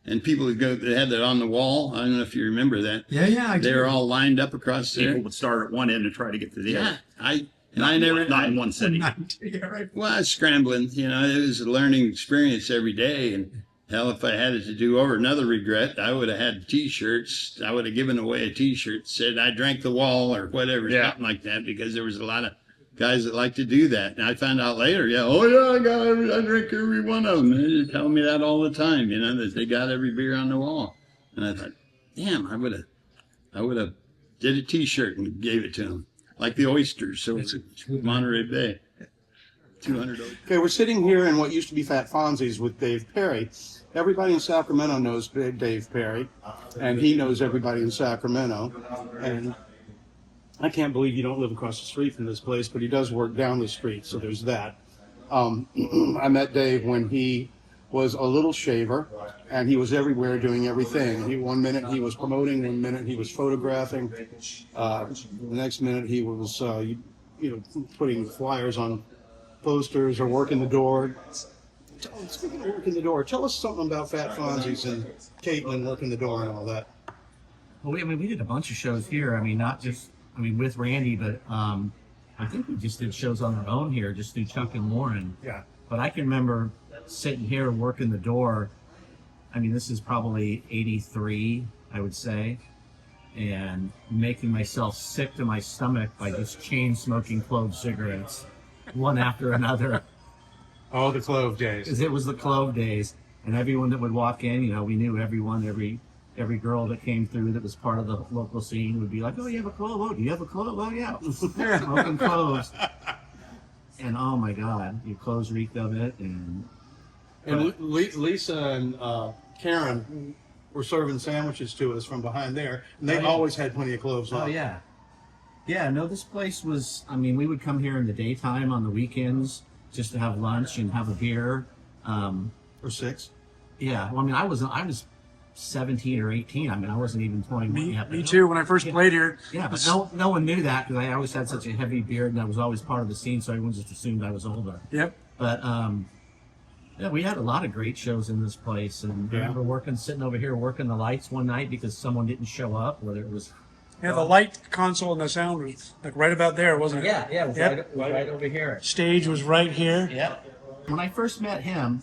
Speaker 9: and people would go. They had that on the wall. I don't know if you remember that.
Speaker 10: Yeah.
Speaker 9: They were all lined up across there.
Speaker 11: People would start at one end and try to get to the other.
Speaker 9: And I never,
Speaker 11: Not in one city.
Speaker 9: well, I was scrambling, you know, it was a learning experience every day. And hell, if I had it to do over, another regret, I would have had T-shirts. I would have given away a T-shirt that said I drank the wall or whatever, something like that, because there was a lot of guys that like to do that. And I found out later, I drink every one of them. They tell me that all the time, you know, that they got every beer on the wall. And I thought, damn, I would have did a T-shirt and gave it to them. Like the oysters, so it's Monterey Bay. 200 oysters.
Speaker 4: Okay, we're sitting here in what used to be Fat Fonzies with Dave Perry. Everybody in Sacramento knows Dave Perry, and he knows everybody in Sacramento. And I can't believe you don't live across the street from this place, but he does work down the street, so there's that. I met Dave when he was a little shaver, and he was everywhere doing everything. One minute he was promoting, one minute he was photographing, the next minute he was, putting flyers on posters or working the door. Speaking of working the door, tell us something about Fat Fonzies and Caitlin working the door and all that.
Speaker 12: Well, we did a bunch of shows here. I mean, not just, with Randy, but I think we just did shows on our own here, just through Chuck and Lauren.
Speaker 4: Yeah.
Speaker 12: But I can remember sitting here working the door. I mean, this is probably 83, I would say, and making myself sick to my stomach by just chain smoking Clove cigarettes, one after another.
Speaker 4: Oh, the Clove days.
Speaker 12: Because it was the Clove days, and everyone that would walk in, we knew everyone, every girl that came through that was part of the local scene would be like, "Oh, you have a Clove? Oh, do you have a Clove? Oh, yeah." Smoking Cloves. And oh my God, your clothes reeked of it.
Speaker 4: And Lisa and Karen were serving sandwiches to us from behind there, and they always had plenty of cloves on.
Speaker 12: Oh, yeah. Yeah, no, this place was, we would come here in the daytime on the weekends just to have lunch and have a beer.
Speaker 4: Or 6.
Speaker 12: Yeah, well, I was 17 or 18. I wasn't even 21 yet.
Speaker 10: Me too, when I first played here.
Speaker 12: Yeah, but no one knew that because I always had such a heavy beard and I was always part of the scene, so everyone just assumed I was older.
Speaker 10: Yep.
Speaker 12: But, yeah, we had a lot of great shows in this place, and I remember sitting over here working the lights one night because someone didn't show up, whether it was...
Speaker 10: Yeah, the light console and the sound was like right about there, wasn't it?
Speaker 12: Yeah, it was right over here.
Speaker 10: Stage was right here.
Speaker 12: Yeah. When I first met him,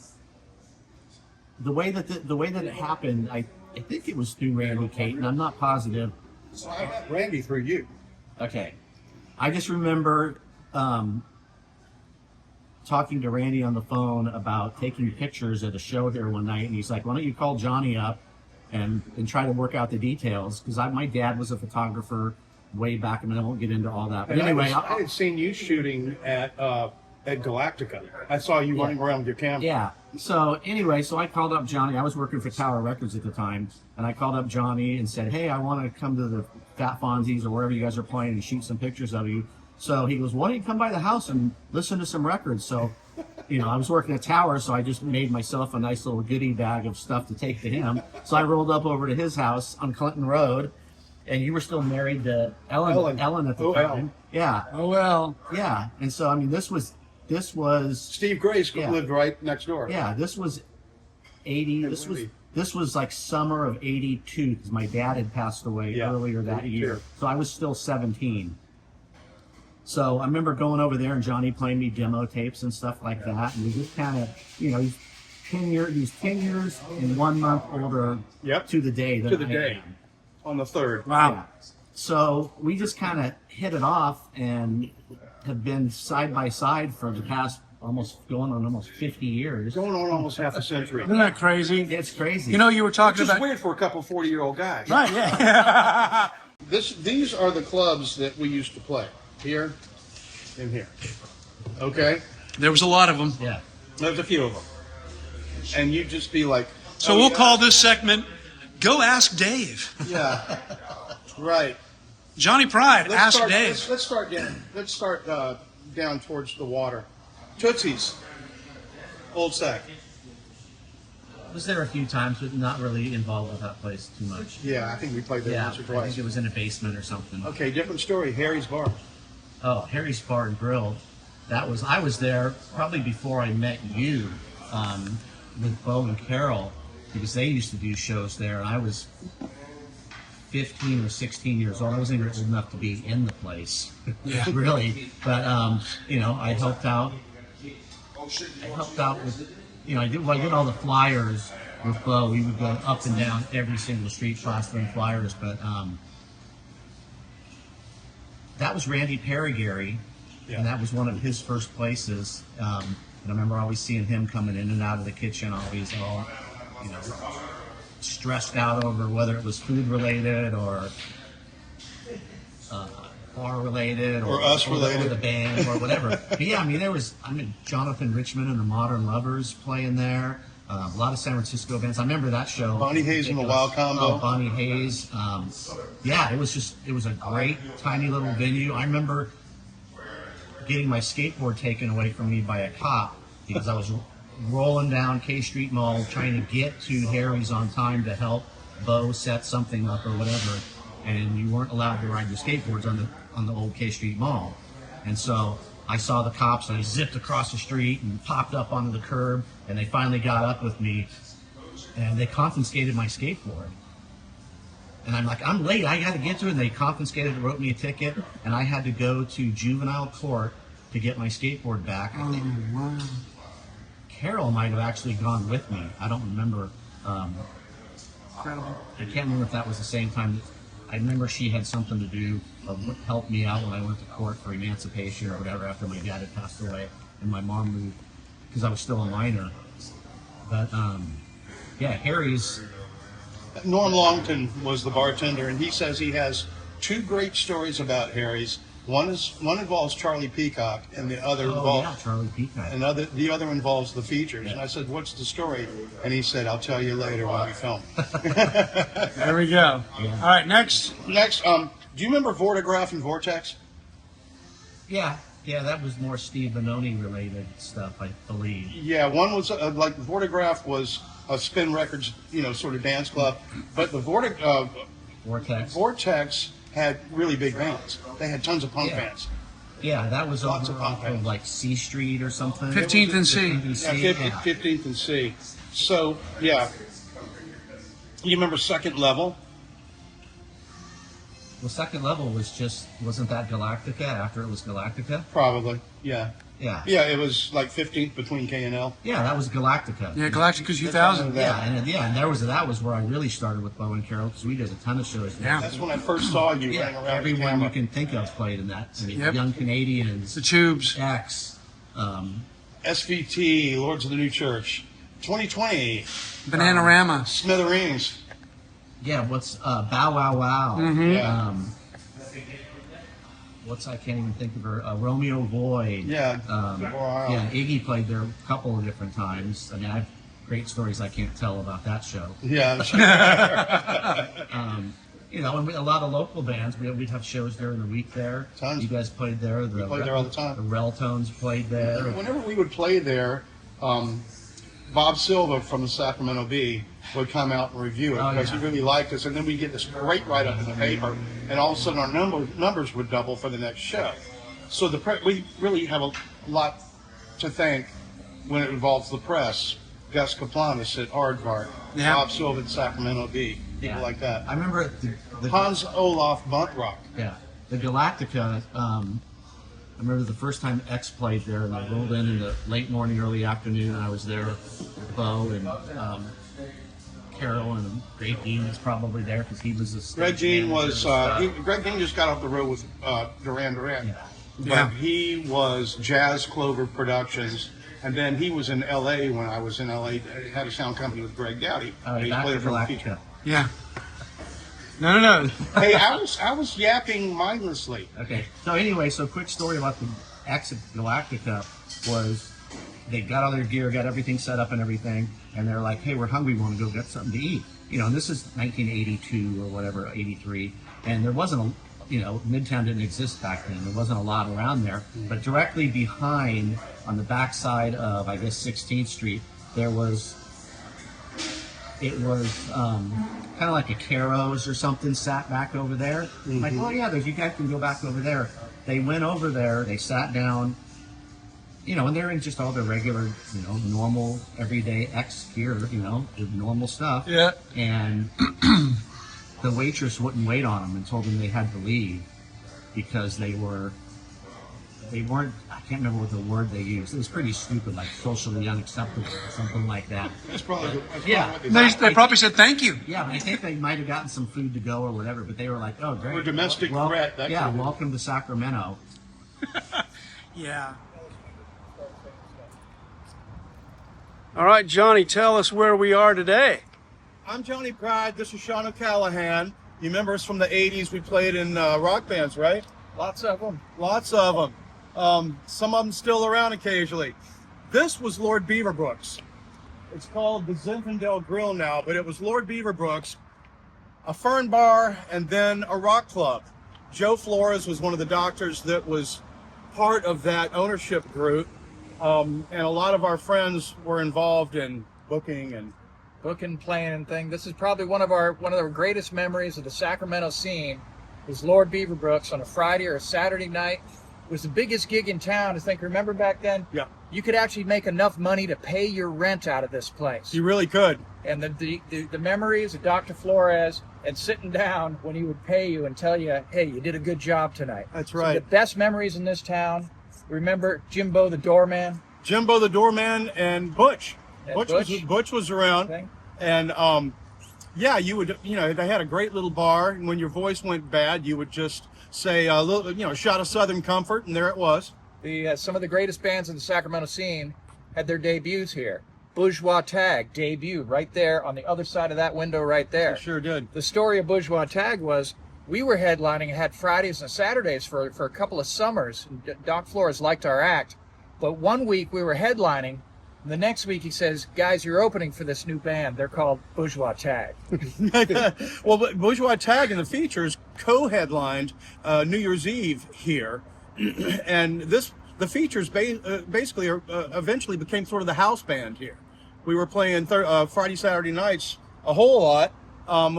Speaker 12: the way that it happened, I think it was through Randy Caton. I'm not positive.
Speaker 4: So I met Randy through you.
Speaker 12: Okay. I just remember talking to Randy on the phone about taking pictures at a show here one night, and he's like, "Why don't you call Johnny up and try to work out the details?" Because my dad was a photographer way back, and I won't get into all that. But anyway,
Speaker 4: I had seen you shooting at Galactica. I saw you running around with your camera.
Speaker 12: Yeah. So anyway, I called up Johnny. I was working for Tower Records at the time, and I called up Johnny and said, "Hey, I want to come to the Fat Fonzies or wherever you guys are playing and shoot some pictures of you." So he goes, "Why don't you come by the house and listen to some records?" So, I was working at Tower, so I just made myself a nice little goodie bag of stuff to take to him. So I rolled up over to his house on Clinton Road, and you were still married to Ellen at the time. Yeah.
Speaker 10: Oh, well.
Speaker 12: Yeah. And so, this was
Speaker 4: Steve Grace lived right next door.
Speaker 12: Yeah, this was 80. This was like summer of 82 because my dad had passed away earlier that year. So I was still 17. So I remember going over there and Johnny playing me demo tapes and stuff like that. And we just kind of, he's 10 years and 1 month older to the day than I am.
Speaker 4: On the 3rd.
Speaker 10: Wow.
Speaker 12: Yeah. So we just kind of hit it off and have been side by side for the past almost 50 years.
Speaker 4: Going on almost half a century.
Speaker 10: Isn't that crazy?
Speaker 12: It's crazy.
Speaker 10: You were talking
Speaker 4: Which
Speaker 10: about...
Speaker 4: is weird for a couple 40-year-old guys.
Speaker 10: Right, yeah.
Speaker 4: These are the clubs that we used to play. Here and here. Okay?
Speaker 10: There was a lot of them.
Speaker 12: Yeah.
Speaker 4: There's a few of them. And you'd just be like...
Speaker 10: So we'll call this segment, Go Ask Dave.
Speaker 4: Yeah. Right.
Speaker 10: Johnny Pride, Ask Dave.
Speaker 4: Let's start down towards the water. Tootsie's. Old Sac.
Speaker 12: Was there a few times, but not really involved with that place too much.
Speaker 4: Yeah, I think we played there once or twice.
Speaker 12: I think it was in a basement or something.
Speaker 4: Okay, different story. Harry's Bar.
Speaker 12: Oh, Harry's Bar and Grill. I was there probably before I met you with Bo and Carol because they used to do shows there, and I was 15 or 16 years old. I wasn't even old enough to be in the place,
Speaker 10: Yeah.
Speaker 12: really. But you know, I helped out. With, you know, I did all the flyers with Bo. We would go up and down every single street plastering flyers. But that was Randy Perrigary, and that was one of his first places. And I remember always seeing him coming in and out of the kitchen, always all, you know, stressed out over whether it was food related or bar related
Speaker 2: or us related,
Speaker 12: or the band or whatever. But yeah, I mean, Jonathan Richman and the Modern Lovers playing there. A lot of San Francisco bands. I remember that show.
Speaker 2: Bonnie Hayes and the Wild Combo.
Speaker 12: Oh, Bonnie Hayes. Yeah, it was a great tiny little venue. I remember getting my skateboard taken away from me by a cop because I was rolling down K Street Mall trying to get to Harry's on time to help Bo set something up or whatever, and you weren't allowed to ride your skateboards on the old K Street Mall. And so I saw the cops and I zipped across the street and popped up onto the curb, and they finally got up with me and they confiscated my skateboard. And I'm like, I'm late, I got to get to it. And they confiscated, wrote me a ticket, and I had to go to juvenile court to get my skateboard back.
Speaker 10: Oh, wow.
Speaker 12: Carol might have actually gone with me. I don't remember.
Speaker 10: Incredible.
Speaker 12: I can't remember if that was the same time. I remember she had something to do of help me out when I went to court for emancipation or whatever after my dad had passed away and my mom moved because I was still a minor. But yeah, Harry's.
Speaker 2: Norm Longton was the bartender, and he says he has two great stories about Harry's. One involves Charlie Peacock, and the other involves
Speaker 12: Charlie Peacock.
Speaker 2: And the other involves the features. And I said, "What's the story?" And he said, "I'll tell you later when we film."
Speaker 10: There we go. Yeah. All right, next.
Speaker 2: Do you remember Vortograph and Vortex?
Speaker 12: Yeah, that was more Steve Bononi related stuff, I believe.
Speaker 2: Yeah, one was like Vortograph was a Spin Records, sort of dance club, but the Vortex had really big bands. They had tons of punk bands.
Speaker 12: Yeah, that was
Speaker 2: lots of
Speaker 12: off of like C Street or something.
Speaker 10: 15th and C.
Speaker 2: 15th and C. So, yeah. You remember Second Level?
Speaker 12: Well, Second Level wasn't that Galactica after it was Galactica?
Speaker 2: Probably, yeah.
Speaker 12: Yeah.
Speaker 2: Yeah, it was like 15th between K and L.
Speaker 12: Yeah, that was Galactica.
Speaker 10: Yeah, Galactica 2000.
Speaker 12: And that was where I really started with Bo and Carol because we did a ton of shows.
Speaker 10: Yeah.
Speaker 2: That's when I first saw you running around.
Speaker 12: Everyone you can think of played in that. I mean, Young Canadians,
Speaker 10: the Tubes,
Speaker 12: X,
Speaker 2: SVT, Lords of the New Church, 2020,
Speaker 10: Bananarama,
Speaker 2: Smithereens.
Speaker 12: Yeah, what's Bow Wow Wow?
Speaker 10: Mm-hmm.
Speaker 12: I can't even think of her. Romeo Void.
Speaker 2: Yeah.
Speaker 12: Yeah, Iggy played there a couple of different times. I mean, I have great stories I can't tell about that show.
Speaker 2: Yeah.
Speaker 12: And a lot of local bands. We'd have shows during the week there.
Speaker 2: Tons.
Speaker 12: You guys played there.
Speaker 2: We played there all the time.
Speaker 12: The Reltones played there.
Speaker 2: Whenever we would play there, Bob Silva from the Sacramento Bee would come out and review it because he really liked us, and then we'd get this great write-up in the paper, and all of a sudden our numbers would double for the next show. So we really have a lot to thank when it involves the press. Gus Kaplanis at Aardvark, Bob Silva at Sacramento Bee, people like that.
Speaker 12: I remember the
Speaker 2: Hans Olaf Buntrock.
Speaker 12: Yeah, the Galactica. I remember the first time X played there, and I rolled in the late morning, early afternoon, and I was there with Bo and Carol, and Greg Dean was probably there because he was a
Speaker 2: Greg Dean was Greg Dean just got off the road with Duran Duran, but he was Jazz Clover Productions, and then he was in L.A. when I was in L.A. Had a sound company with Greg Dowdy. He played from Galactica.
Speaker 10: Yeah. No.
Speaker 2: Hey, I was yapping mindlessly.
Speaker 12: Okay. So anyway, quick story about the X at Galactica was they got all their gear, got everything set up and everything, and they're like, hey, we're hungry, we want to go get something to eat. And this is 1982 or whatever, 83, and there wasn't Midtown didn't exist back then. There wasn't a lot around there. But directly behind, on the backside of, I guess, 16th Street, it was kind of like a Caro's or something sat back over there. Mm-hmm. Like, oh yeah, you guys can go back over there. They went over there, they sat down, and they're in just all their regular, normal, everyday X gear, the normal stuff.
Speaker 10: Yeah.
Speaker 12: And the waitress wouldn't wait on them and told them they had to leave because they weren't, I can't remember what the word they used. It was pretty stupid, like socially unacceptable or something like that.
Speaker 2: That's probably
Speaker 12: Yeah.
Speaker 10: They probably said thank you.
Speaker 12: Yeah, I think they might have gotten some food to go or whatever, but they were like, "Oh, great,
Speaker 2: Or domestic threat, that
Speaker 12: yeah,
Speaker 2: kind of-
Speaker 12: welcome to Sacramento."
Speaker 10: Yeah. All right, Johnny, tell us where we are today.
Speaker 3: I'm Johnny Pride. This is Sean O'Callahan. You remember us from the 80s? We played in rock bands, right?
Speaker 13: Lots of them.
Speaker 3: Lots of them. Some of them still around occasionally. This was Lord Beaverbrooks. It's called the Zinfandel Grill now, but it was Lord Beaverbrooks, a fern bar, and then a rock club. Joe Flores was one of the doctors that was part of that ownership group, and a lot of our friends were involved in booking,
Speaker 13: playing, and thing. This is probably one of our greatest memories of the Sacramento scene. Was Lord Beaverbrooks on a Friday or a Saturday night. It was the biggest gig in town. I think, remember back then?
Speaker 3: Yeah.
Speaker 13: You could actually make enough money to pay your rent out of this place.
Speaker 3: You really could.
Speaker 13: And the memories of Dr. Flores and sitting down when he would pay you and tell you, hey, you did a good job tonight.
Speaker 3: That's right.
Speaker 13: So the best memories in this town. Remember Jimbo the doorman?
Speaker 3: Jimbo the doorman and Butch.
Speaker 13: And
Speaker 3: Butch was around.
Speaker 13: Thing.
Speaker 3: And yeah, you would, they had a great little bar, and when your voice went bad, you would just say a little, shot of Southern Comfort, and there it was.
Speaker 13: Some of the greatest bands in the Sacramento scene had their debuts here. Bourgeois Tag debuted right there on the other side of that window right there.
Speaker 3: It sure did.
Speaker 13: The story of Bourgeois Tag was we were headlining and had Fridays and Saturdays for a couple of summers. Doc Flores liked our act, but one week we were headlining. The next week he says, guys, you're opening for this new band. They're called Bourgeois Tag.
Speaker 3: Well, Bourgeois Tag and the Features co-headlined New Year's Eve here. And the Features basically eventually became sort of the house band here. We were playing Friday, Saturday nights a whole lot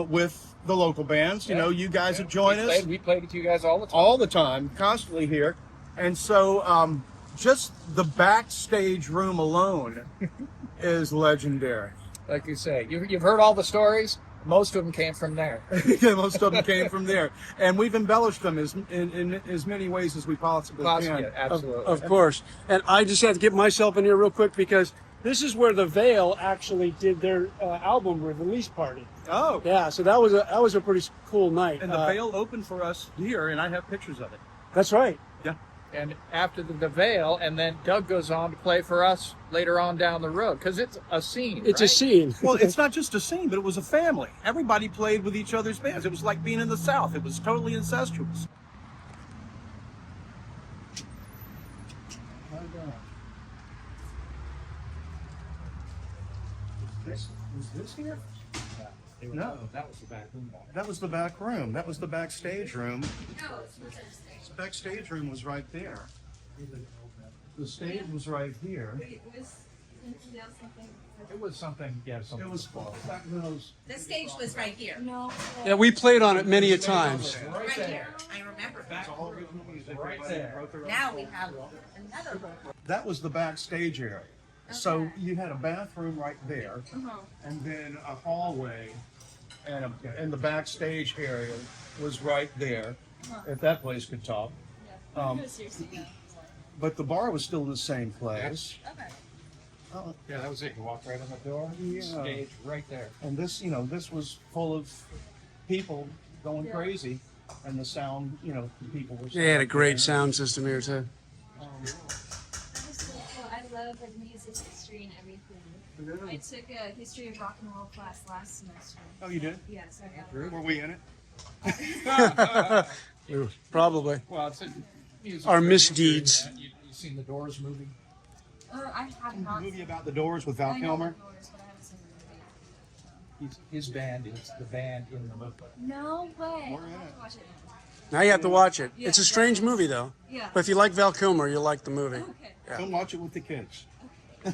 Speaker 3: with the local bands. You guys would join us.
Speaker 13: We played with you guys all the time.
Speaker 3: All the time, constantly here. And so just the backstage room alone is legendary.
Speaker 13: Like you say, you've heard all the stories. Most of them came from there.
Speaker 3: Most of them came from there, and we've embellished them in as many ways as we possibly can.
Speaker 13: Yeah, absolutely.
Speaker 10: Of course. And I just have to get myself in here real quick because this is where the Veil actually did their album release party.
Speaker 3: Oh,
Speaker 10: yeah. So that was a pretty cool night.
Speaker 3: And the Veil opened for us here, and I have pictures of it.
Speaker 10: That's right.
Speaker 3: Yeah.
Speaker 13: And after the Veil, and then Doug goes on to play for us later on down the road, because it's a scene.
Speaker 10: It's a scene.
Speaker 3: Well, it's not just a scene, but it was a family. Everybody played with each other's bands. It was like being in the South. It was totally incestuous. Was this here? No,
Speaker 13: that was the back room.
Speaker 3: that was the back room. That was the backstage room. The backstage room was right there. The stage was right here.
Speaker 13: It was something, yeah, something.
Speaker 3: It was Sacramento's.
Speaker 14: The stage was right here. No.
Speaker 10: Yeah, we played on it many a times.
Speaker 14: Right here. I remember.
Speaker 13: Right there.
Speaker 14: Now we have another one.
Speaker 3: That was the backstage area. So you had a bathroom right there, and then a hallway, and the backstage area was right there. If that place could talk. But the bar was still in the same place.
Speaker 14: Okay.
Speaker 13: Yeah, that was it. You walked right in the door.
Speaker 3: Yeah.
Speaker 13: Stage right there.
Speaker 3: And this, this was full of people going crazy, and the sound, the people were.
Speaker 10: They had a great sound system here too.
Speaker 15: I love music history and everything. I took a history of rock and roll class last semester.
Speaker 3: Oh, you did?
Speaker 15: Yes, I got it.
Speaker 3: Were we in it?
Speaker 10: Probably.
Speaker 13: Well, it's
Speaker 10: Our misdeeds.
Speaker 13: You seen the Doors movie?
Speaker 15: I have not.
Speaker 3: Movie about the Doors with Val
Speaker 15: I know
Speaker 3: Kilmer.
Speaker 15: the Doors, but I haven't seen the movie.
Speaker 13: His band is the band in the movie.
Speaker 15: No way.
Speaker 3: We're in
Speaker 15: I'll have to watch it now.
Speaker 10: Now you have to watch it.
Speaker 15: Yeah.
Speaker 10: It's a strange movie though.
Speaker 15: Yeah.
Speaker 10: But if you like Val Kilmer, you'll like the movie.
Speaker 15: Okay.
Speaker 10: Yeah.
Speaker 3: Come watch it with the kids.
Speaker 15: In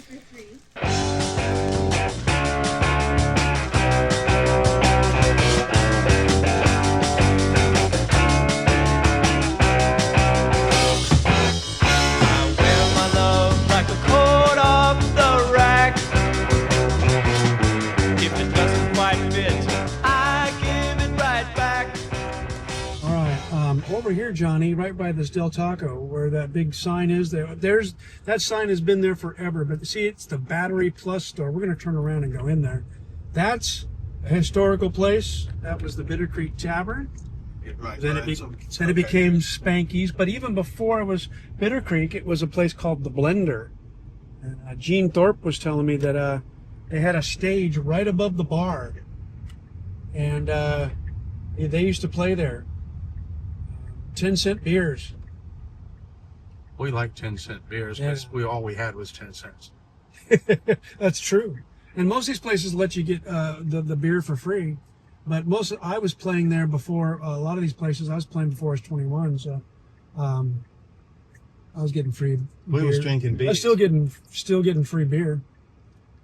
Speaker 15: for free.
Speaker 6: I wear my love like a coat off the rack. If it doesn't quite fit, I
Speaker 1: over here, Johnny, right by this Del Taco, where that big sign is. That sign has been there forever. But see, it's the Battery Plus store. We're going to turn around and go in there. That's a historical place. That was the Bitter Creek Tavern.
Speaker 2: Right.
Speaker 1: Then it became Spanky's. But even before it was Bitter Creek, it was a place called the Blender. And Gene Thorpe was telling me that they had a stage right above the bar, and they used to play there. 10-cent beers.
Speaker 2: We like 10-cent beers because all we had was 10 cents.
Speaker 1: That's true. And most of these places let you get the beer for free. But I was playing there before a lot of these places. I was playing before I was 21, so I was getting free beer.
Speaker 2: We was drinking beer.
Speaker 1: I was still getting free beer.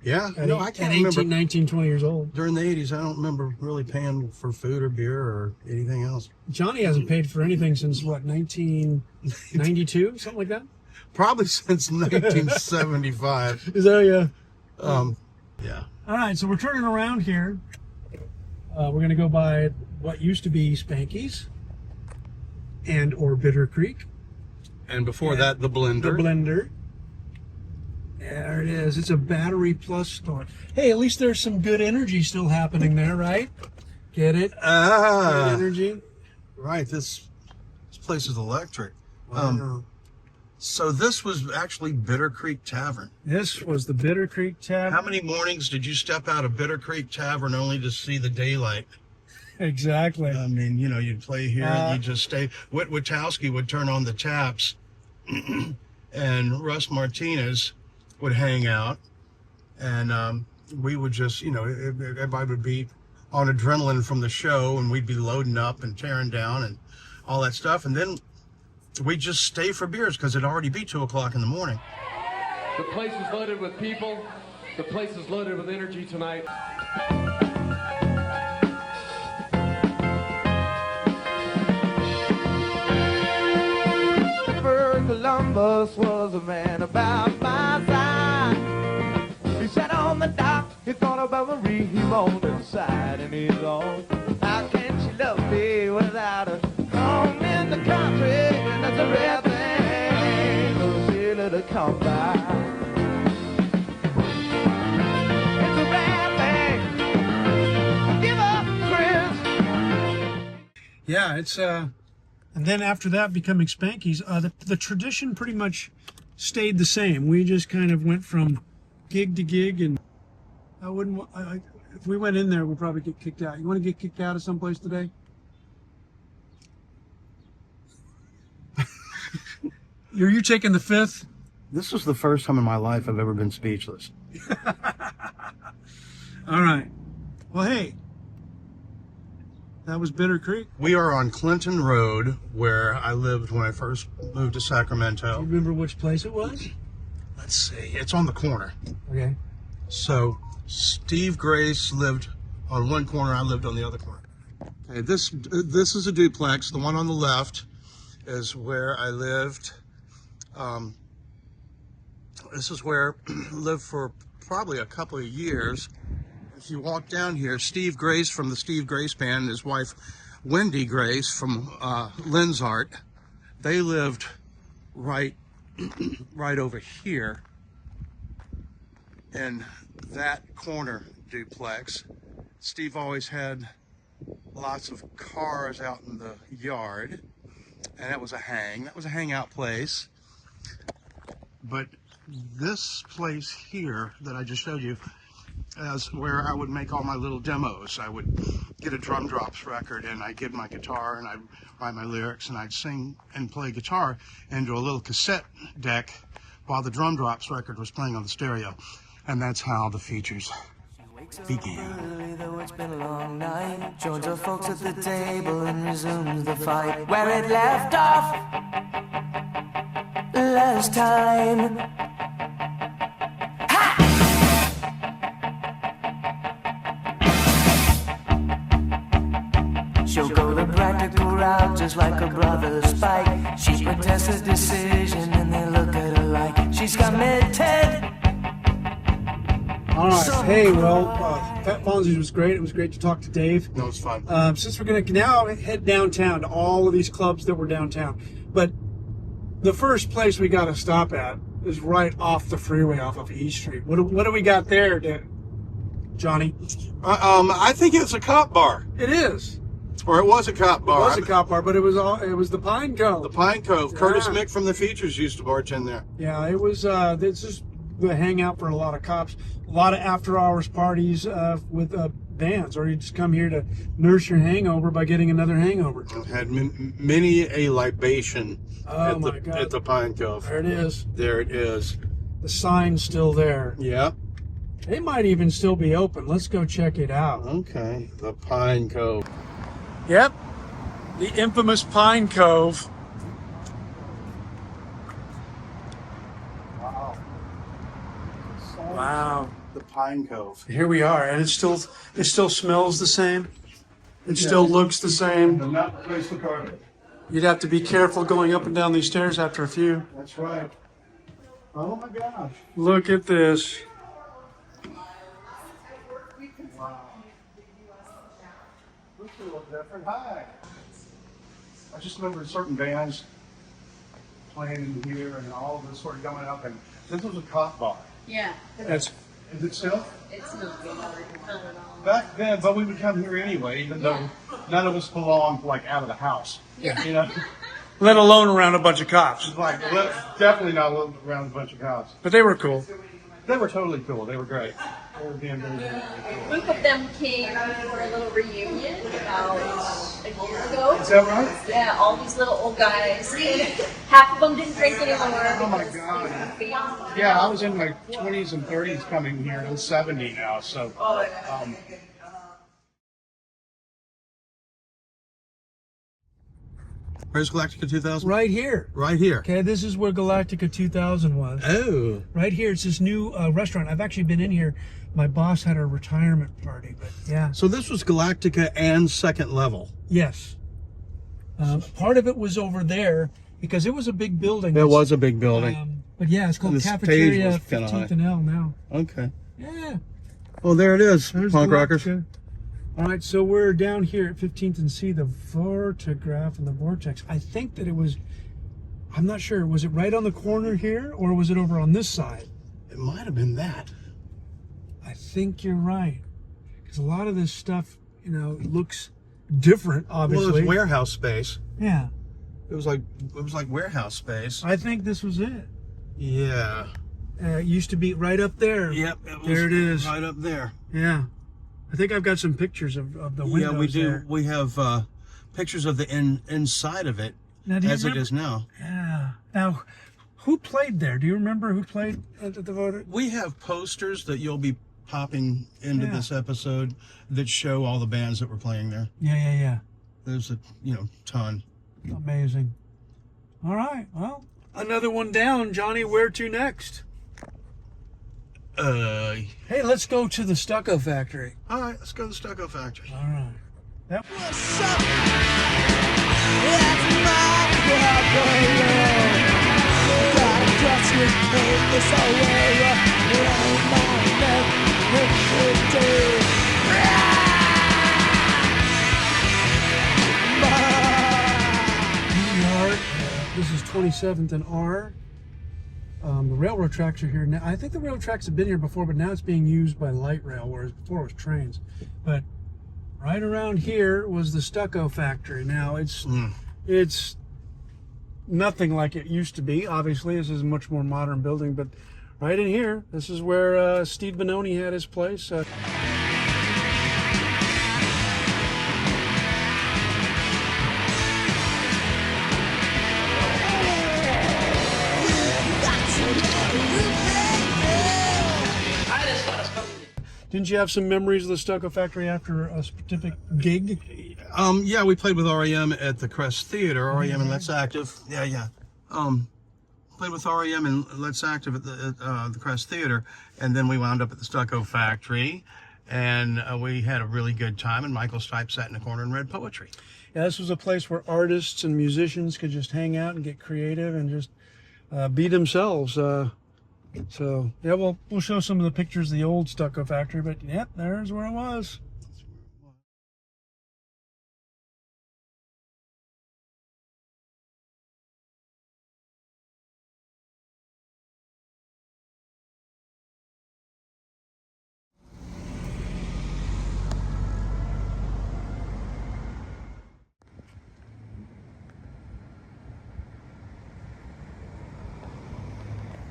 Speaker 2: Yeah,
Speaker 1: At
Speaker 2: no, I can't
Speaker 1: 18,
Speaker 2: remember.
Speaker 1: 19, 20 years old.
Speaker 2: During the 80s, I don't remember really paying for food or beer or anything else.
Speaker 1: Johnny hasn't paid for anything since, what, 1992? Something like that?
Speaker 2: Probably since 1975.
Speaker 1: Is that, yeah?
Speaker 2: Yeah.
Speaker 1: All right, so we're turning around here. We're going to go by what used to be Spanky's or Bitter Creek.
Speaker 2: And before that, the Blender.
Speaker 1: The Blender. There it is. It's a Battery Plus store. Hey, at least there's some good energy still happening there, right? Get it? Good energy.
Speaker 2: Right. This place is electric.
Speaker 1: Wow.
Speaker 2: So this was actually Bitter Creek Tavern.
Speaker 1: This was the Bitter Creek Tavern.
Speaker 2: How many mornings did you step out of Bitter Creek Tavern only to see the daylight?
Speaker 1: Exactly.
Speaker 2: I mean, you'd play here and you'd just stay. Whit Wachowski would turn on the taps and Russ Martinez would hang out, and we would just, everybody would be on adrenaline from the show, and we'd be loading up and tearing down and all that stuff, and then we'd just stay for beers because it'd already be 2 o'clock in the morning.
Speaker 16: The place is loaded with people. The place is loaded with energy tonight.
Speaker 6: Columbus was a man about my size. He sat on the dock, he thought about Marie, he rolled inside, and he's on. How can she love me without a home in the country? And that's a rare thing, so she let her come by. It's a rare thing. Give up, Chris.
Speaker 1: Yeah, it's and then after that becoming Spanky's, the tradition pretty much stayed the same. We just kind of went from gig to gig, and if we went in there, we'd probably get kicked out. You want to get kicked out of someplace today? Are you taking the fifth?
Speaker 2: This was the first time in my life I've ever been speechless.
Speaker 1: All right. Well, hey, that was Bitter Creek.
Speaker 2: We are on Clinton Road, where I lived when I first moved to Sacramento.
Speaker 1: Do you remember which place it was?
Speaker 2: Let's see. It's on the corner.
Speaker 1: Okay.
Speaker 2: So Steve Grace lived on one corner. I lived on the other corner. Okay. This is a duplex. The one on the left is where I lived. This is where I lived for probably a couple of years. If you walk down here, Steve Grace from the Steve Grace Band and his wife Wendy Grace from Lenzart, they lived right over here in that corner duplex. Steve always had lots of cars out in the yard, and that was a hangout place. But this place here that I just showed you is where I would make all my little demos. I would get a drum drops record, and I'd get my guitar, and I'd write my lyrics, and I'd sing and play guitar into a little cassette deck while the drum drops record was playing on the stereo. And that's how the features began.
Speaker 6: Though it's been a long night, joins her folks at the table and resumes the fight where it left off last time. She'll go the practical route just like her brother Spike. She protests her decision and they look at her like she's committed.
Speaker 1: All right. Hey, well, Fat Fonzies was great. It was great to talk to Dave.
Speaker 2: That was fun.
Speaker 1: Since we're going to now head downtown to all of these clubs that were downtown. But the first place we got to stop at is right off the freeway off of East Street. What do we got there, Johnny?
Speaker 2: I think it's a cop bar.
Speaker 1: It is.
Speaker 2: Or it was a cop bar.
Speaker 1: It was a cop bar, but it was the Pine Cove.
Speaker 2: The Pine Cove.
Speaker 1: Yeah.
Speaker 2: Curtis Mick from the Features used to bartend there.
Speaker 1: Yeah, it was. This is the hangout for a lot of cops. A lot of after-hours parties with bands, or you just come here to nurse your hangover by getting another hangover.
Speaker 2: I've had many a libation at the Pine Cove.
Speaker 1: There it is.
Speaker 2: There it is.
Speaker 1: The sign's still there.
Speaker 2: Yep.
Speaker 1: It might even still be open. Let's go check it out.
Speaker 2: Okay. The Pine Cove.
Speaker 1: Yep. The infamous Pine Cove. Wow.
Speaker 2: The Pine Cove.
Speaker 1: Here we are, and it still smells the same. It still looks the same.
Speaker 2: Do not replace the carpet.
Speaker 1: You'd have to be careful going up and down these stairs after a few.
Speaker 2: That's right. Oh my gosh.
Speaker 1: Look at this.
Speaker 2: Wow. Looks a little different. Hi. I just remember certain bands playing in here and all of this sort of going up, and this was a cop bar.
Speaker 14: Yeah.
Speaker 1: That's.
Speaker 2: Is it still?
Speaker 14: It's not good. Not at all.
Speaker 2: Back then, but we would come here anyway, even though none of us belonged like out of the house.
Speaker 1: Yeah.
Speaker 2: You know?
Speaker 1: Let alone around a bunch of cops.
Speaker 2: Like, definitely not around a bunch of cops.
Speaker 1: But they were cool.
Speaker 2: They were totally cool. They were great. They were being very, very
Speaker 14: A
Speaker 2: cool.
Speaker 14: group of them came for a little reunion about a year ago.
Speaker 2: Is that right?
Speaker 14: Yeah, all these little old guys. Half of them didn't drink anymore.
Speaker 2: Oh my God. Yeah, I was in my 20s and 30s coming here. I'm 70 now, so. Where's Galactica 2000?
Speaker 1: Right here.
Speaker 2: Right here.
Speaker 1: Okay, this is where Galactica 2000 was.
Speaker 2: Oh.
Speaker 1: Right here. It's this new restaurant. I've actually been in here. My boss had a retirement party, but yeah.
Speaker 2: So this was Galactica and second level.
Speaker 1: Yes. Part of it was over there because it was a big building.
Speaker 2: It was a big building.
Speaker 1: But yeah, it's called
Speaker 2: The stage
Speaker 1: Cafeteria
Speaker 2: was kinda
Speaker 1: 15th
Speaker 2: high.
Speaker 1: and L now.
Speaker 2: Okay.
Speaker 1: Yeah.
Speaker 2: Oh, there it is.
Speaker 1: There's
Speaker 2: Punk rockers.
Speaker 1: Galactica. All right, so we're down here at 15th and C, the Vortograph and the Vortex. I think that it was, I'm not sure, was it right on the corner here or was it over on this side?
Speaker 2: It might have been that.
Speaker 1: I think you're right. Because a lot of this stuff, you know, looks different, obviously.
Speaker 2: Well, it was warehouse space.
Speaker 1: Yeah.
Speaker 2: It was like warehouse space.
Speaker 1: I think this was it.
Speaker 2: Yeah.
Speaker 1: It used to be right up there.
Speaker 2: Yep.
Speaker 1: There it is.
Speaker 2: Right up there.
Speaker 1: Yeah. I think I've got some pictures of the windows.
Speaker 2: Yeah, we do.
Speaker 1: There.
Speaker 2: We have pictures of the inside of it
Speaker 1: Now, do you
Speaker 2: as
Speaker 1: remember?
Speaker 2: it is now.
Speaker 1: Yeah. Now, who played there? Do you remember who played at the voter?
Speaker 2: We have posters that you'll be popping into this episode that show all the bands that were playing there.
Speaker 1: Yeah.
Speaker 2: There's a ton.
Speaker 1: Amazing. All right. Well, another one down, Johnny. Where to next? Hey, let's go to the Stuckco Factory.
Speaker 2: All right, let's go to the Stuckco Factory.
Speaker 1: All right. That This is 27th and R. The railroad tracks are here now. I think the railroad tracks have been here before, but now it's being used by light rail, whereas before it was trains. But right around here was the Stuckco Factory. Now it's nothing like it used to be. Obviously, this is a much more modern building, but right in here, this is where Steve Benoni had his place. Didn't you have some memories of the Stuckco Factory after a specific gig?
Speaker 2: Yeah, we played with REM at the Crest Theater. REM and Let's Active. Yeah. Played with REM and Let's Active at the Crest Theater, and then we wound up at the Stuckco Factory, and we had a really good time. And Michael Stipe sat in the corner and read poetry.
Speaker 1: Yeah, this was a place where artists and musicians could just hang out and get creative and just be themselves. So yeah, we'll show some of the pictures of the old Stuckco Factory, but yep, there's where it was.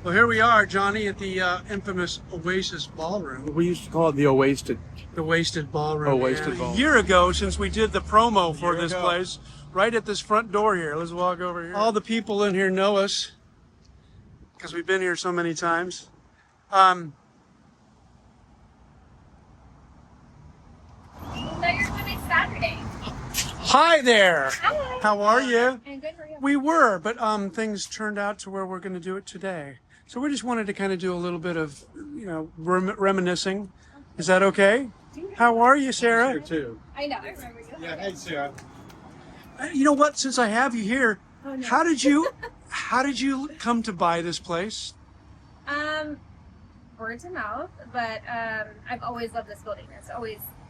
Speaker 1: Well, here we are, Johnny, at the infamous Oasis Ballroom.
Speaker 3: We used to call it the Oasis.
Speaker 1: The Wasted Ballroom.
Speaker 3: Wasted
Speaker 1: yeah.
Speaker 3: Ballroom.
Speaker 1: A year ago, since we did the promo for this place, right at this front door here. Let's walk over here. All the people in here know us because we've been here so many times.
Speaker 5: Now you're coming Saturday.
Speaker 1: Hi there.
Speaker 5: Hi.
Speaker 1: How are you?
Speaker 5: I'm good. How are you?
Speaker 1: We were, but things turned out to where we're going to do it today. So we just wanted to kind of do a little bit of, reminiscing. Is that okay? How are you, Sarah?
Speaker 3: Here too.
Speaker 5: I know. I remember you.
Speaker 3: Yeah, hey Sarah.
Speaker 1: You know what? Since I have you here,
Speaker 5: Oh, no.
Speaker 1: how did you come to buy this place?
Speaker 5: Word to mouth, but I've always loved this building.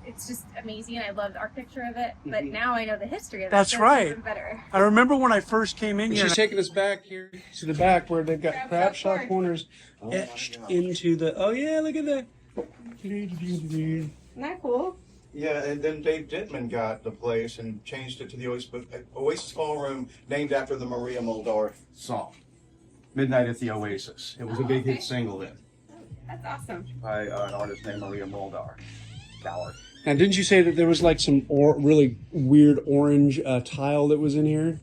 Speaker 5: It's just amazing. I love the architecture of it, but now I know the history of it.
Speaker 1: That's
Speaker 5: so
Speaker 1: right.
Speaker 5: It's even better.
Speaker 1: I remember when I first came in here. She's taking us back here to the back where they've got crab shop corners etched into the. Oh yeah, look at that.
Speaker 5: Isn't that cool?
Speaker 2: Yeah, and then Dave Dittman got the place and changed it to the Oasis Ballroom, named after the Maria Muldaur song, "Midnight at the Oasis." It was a big hit single then
Speaker 5: That's awesome.
Speaker 2: by an artist named Maria Muldaur.
Speaker 1: Now, didn't you say that there was like some really weird orange tile that was in here?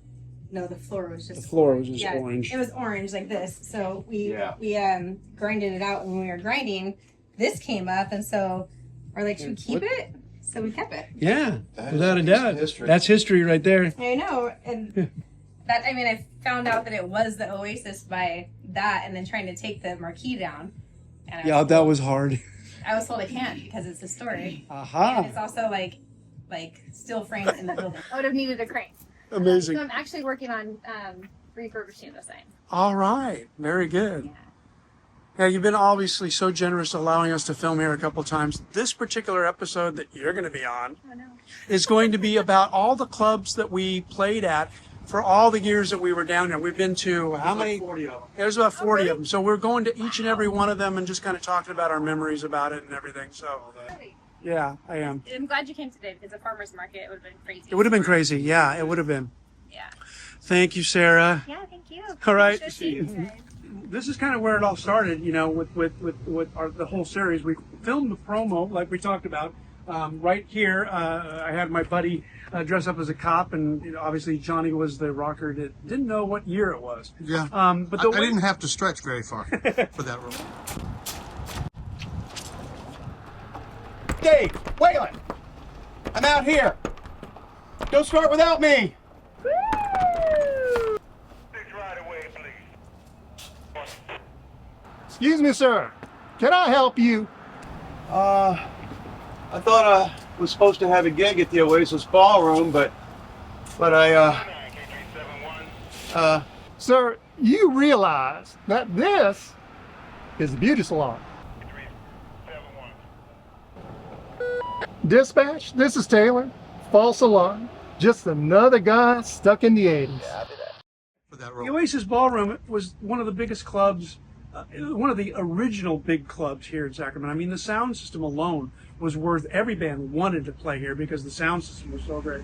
Speaker 17: No, the floor was just.
Speaker 1: The floor was just orange.
Speaker 17: It was orange like this. So we
Speaker 2: Yeah.
Speaker 17: grinded it out, and when we were grinding, this came up, and so we're like, should we keep it? So we kept it.
Speaker 1: Yeah,
Speaker 2: That
Speaker 1: without
Speaker 2: is
Speaker 1: a doubt.
Speaker 2: history.
Speaker 1: That's history right there.
Speaker 17: I know, and I found out that it was the Oasis by that, and then trying to take the marquee down. And
Speaker 1: Yeah, that was hard.
Speaker 17: I was told I can't because it's historic.
Speaker 1: Aha.
Speaker 17: And it's also like steel frames in the building.
Speaker 5: I would have needed a crane.
Speaker 1: Amazing.
Speaker 5: So I'm actually working on refurbishing the sign.
Speaker 1: All right, very good. Yeah, you've been obviously so generous allowing us to film here a couple times. This particular episode that you're going to be on is going to be about all the clubs that we played at for all the years that we were down there. We've been to how many?
Speaker 3: 40 of them.
Speaker 1: There's about 40 of them. So we're going to each and every one of them and just kind of talking about our memories about it and everything. So yeah, I am.
Speaker 5: I'm glad you came today because the farmer's market would have been crazy.
Speaker 1: It would have been crazy. Yeah, it would have been.
Speaker 5: Yeah.
Speaker 1: Thank you, Sarah.
Speaker 5: Yeah, thank you.
Speaker 1: All right.
Speaker 5: Nice to see you today.
Speaker 1: This is kind of where it all started, with the whole series. We filmed the promo, like we talked about, right here. I had my buddy dress up as a cop, and obviously Johnny was the rocker that didn't know what year it was.
Speaker 2: Yeah,
Speaker 1: but
Speaker 2: I didn't have to stretch very far for that role. Dave, Waylon, I'm out here. Don't start without me.
Speaker 3: Excuse me, sir. Can I help you?
Speaker 2: I thought I was supposed to have a gig at the Oasis Ballroom, but
Speaker 3: Sir, you realize that this is a beauty salon. Dispatch, this is Taylor. False alarm. Just another guy stuck in the 80s.
Speaker 2: for that role.
Speaker 1: The Oasis Ballroom was one of the biggest clubs, one of the original big clubs here in Sacramento. I mean, the sound system alone was worth, every band wanted to play here because the sound system was so great.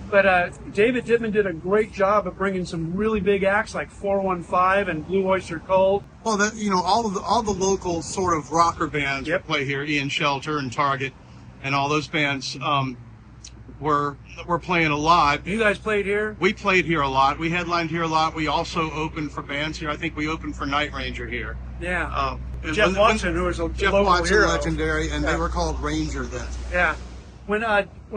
Speaker 1: But David Dittman did a great job of bringing some really big acts like 415 and Blue Oyster Cult.
Speaker 2: Well, all the local sort of rocker bands that play here, Ian Shelter and Target, and all those bands were playing a lot.
Speaker 1: You guys played here?
Speaker 2: We played here a lot. We headlined here a lot. We also opened for bands here. I think we opened for Night Ranger here.
Speaker 1: Yeah. Jeff Watson, who was a
Speaker 2: Jeff
Speaker 1: local
Speaker 2: Watson,
Speaker 1: hero.
Speaker 2: legendary, and they were called Ranger then.
Speaker 1: Yeah. When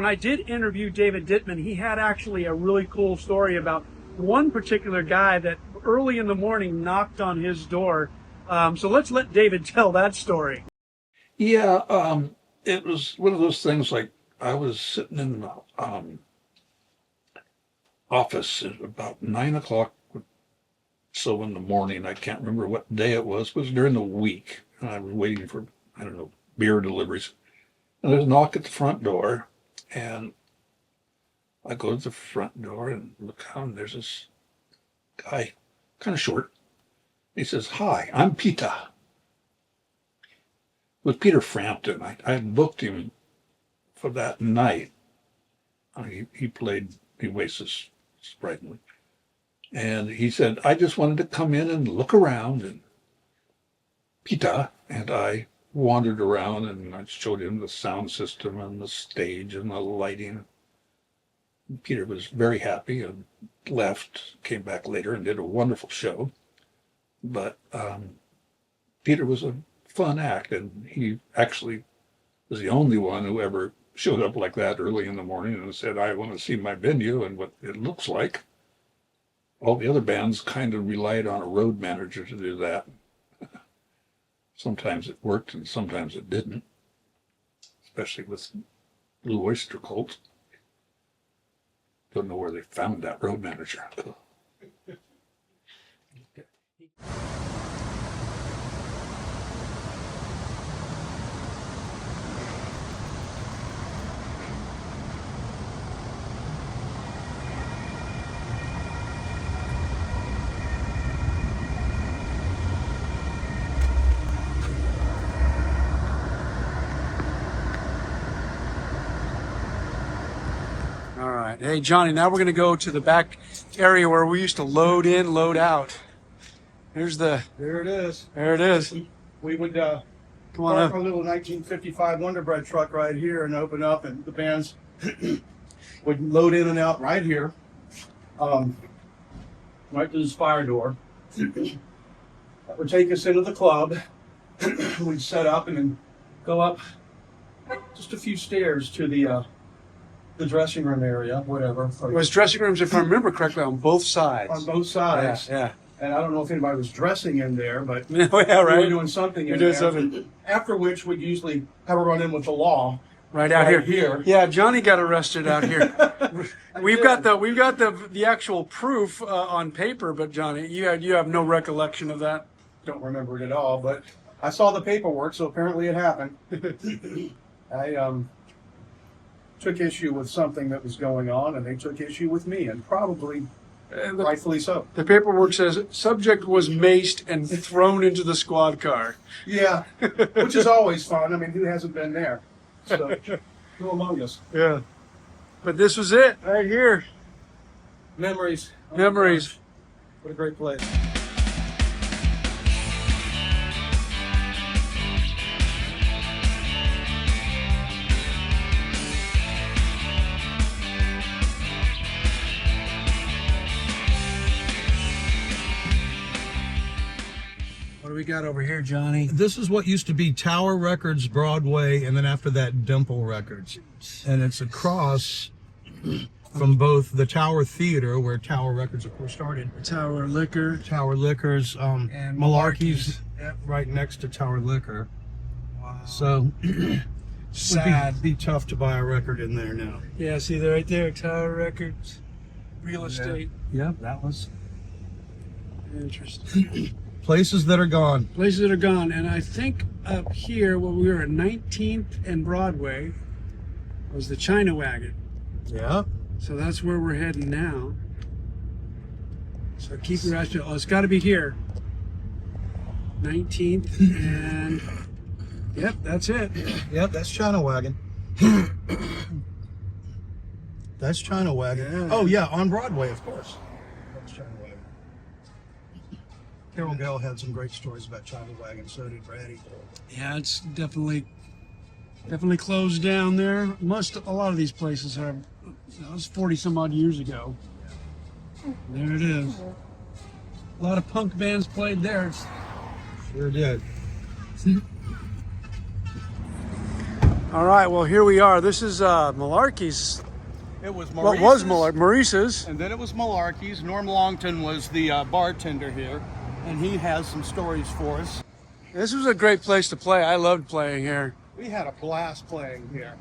Speaker 1: I did interview David Dittman, he had actually a really cool story about one particular guy that early in the morning knocked on his door. So let's let David tell that story.
Speaker 18: Yeah, it was one of those things like I was sitting in the office at about 9 o'clock So in the morning, I can't remember what day it was during the week. And I was waiting for, I don't know, beer deliveries. And there's a knock at the front door. And I go to the front door and look out, and there's this guy, kind of short. He says, "Hi, I'm Peter." It was Peter Frampton. I had booked him for that night. He played the Oasis sprightly. And he said, "I just wanted to come in and look around." And Peter and I wandered around, and I showed him the sound system and the stage and the lighting. And Peter was very happy and left, came back later and did a wonderful show. But Peter was a fun act, and he actually was the only one who ever showed up like that early in the morning and said, "I want to see my venue and what it looks like." All the other bands kind of relied on a road manager to do that. Sometimes it worked and sometimes it didn't, especially with Blue Oyster Cult. Don't know where they found that road manager.
Speaker 1: All right. Hey, Johnny, now we're going to go to the back area where we used to load in, load out.
Speaker 4: There it is.
Speaker 1: There it is.
Speaker 4: We would
Speaker 1: Come on
Speaker 4: park
Speaker 1: up.
Speaker 4: our little 1955 Wonder Bread truck right here and open up, and the bands would load in and out right here, right to this fire door. That would take us into the club. We'd set up and then go up just a few stairs to the dressing room area, whatever.
Speaker 1: It was dressing rooms, if I remember correctly, on both sides.
Speaker 4: On both sides.
Speaker 1: Yeah.
Speaker 4: And I don't know if anybody was dressing in there, but
Speaker 1: Oh, yeah, right.
Speaker 4: we were doing something
Speaker 1: You're
Speaker 4: in
Speaker 1: doing
Speaker 4: there.
Speaker 1: something.
Speaker 4: After which we'd usually have a run in with the law.
Speaker 1: Right out here. Yeah, Johnny got arrested out here. we've got the actual proof on paper, but Johnny, you have no recollection of that.
Speaker 4: Don't remember it at all, but I saw the paperwork, so apparently it happened. I took issue with something that was going on, and they took issue with me, and probably rightfully so.
Speaker 1: The paperwork says subject was maced and thrown into the squad car.
Speaker 4: Yeah, which is always fun. I mean, who hasn't been there? So, who among us?
Speaker 1: Yeah. But this was it right here.
Speaker 4: Memories.
Speaker 1: Memories.
Speaker 4: What a great place.
Speaker 1: What do we got over here, Johnny?
Speaker 2: This is what used to be Tower Records Broadway, and then after that Dimple Records. And it's across from both the Tower Theater, where Tower Records of course started.
Speaker 1: Tower Liquor.
Speaker 2: Tower Liquors,
Speaker 1: And
Speaker 2: Malarkey's
Speaker 1: Yep.
Speaker 2: right next to Tower Liquor. Wow. So
Speaker 1: Sad.
Speaker 2: would be tough to buy a record in there now.
Speaker 1: Yeah, see right there, Tower Records, real estate.
Speaker 2: Yeah, that was
Speaker 1: Interesting.
Speaker 2: places that are gone.
Speaker 1: Places that are gone, and I think up here, when we were at 19th and Broadway, was the China Wagon.
Speaker 2: Yeah.
Speaker 1: So that's where we're heading now. So keep your eyes. Oh, it's got to be here. 19th and yep, that's it.
Speaker 2: Yep, that's China Wagon. That's China Wagon.
Speaker 1: Yeah.
Speaker 2: Oh yeah, on Broadway, of course. That's China Wagon. Carol Gale had some great stories about China Wagon. So did Brady.
Speaker 1: Yeah, it's definitely closed down there. A lot of these places have. That was 40 some odd years ago. There it is. A lot of punk bands played there.
Speaker 2: Sure did.
Speaker 1: All right, well here we are. This is Malarkey's.
Speaker 4: It was
Speaker 1: What was Maurice's?
Speaker 4: And then it was Malarkey's. Norm Longton was the bartender here, and he has some stories for us.
Speaker 1: This was a great place to play. I loved playing here.
Speaker 4: We had a blast playing here.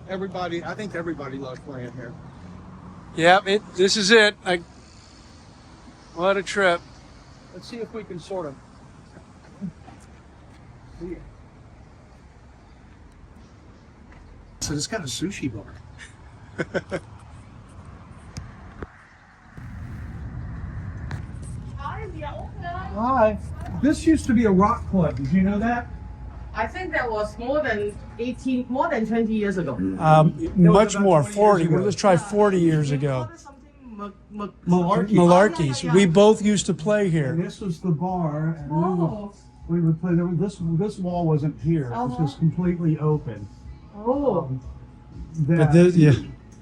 Speaker 4: I think everybody loved playing here.
Speaker 1: Yep, this is it. What a trip.
Speaker 3: Let's see if we can sort of.
Speaker 1: So it's got a sushi bar.
Speaker 3: Hi. This used to be a rock club. Did you know that?
Speaker 8: I think that was more than 20 years ago.
Speaker 1: Much more, 40. Well, let's try 40 years ago. Malarkeys. We both used to play here.
Speaker 3: And this was the bar, and we would play. This wall wasn't here. It was just completely open.
Speaker 1: But this, yeah.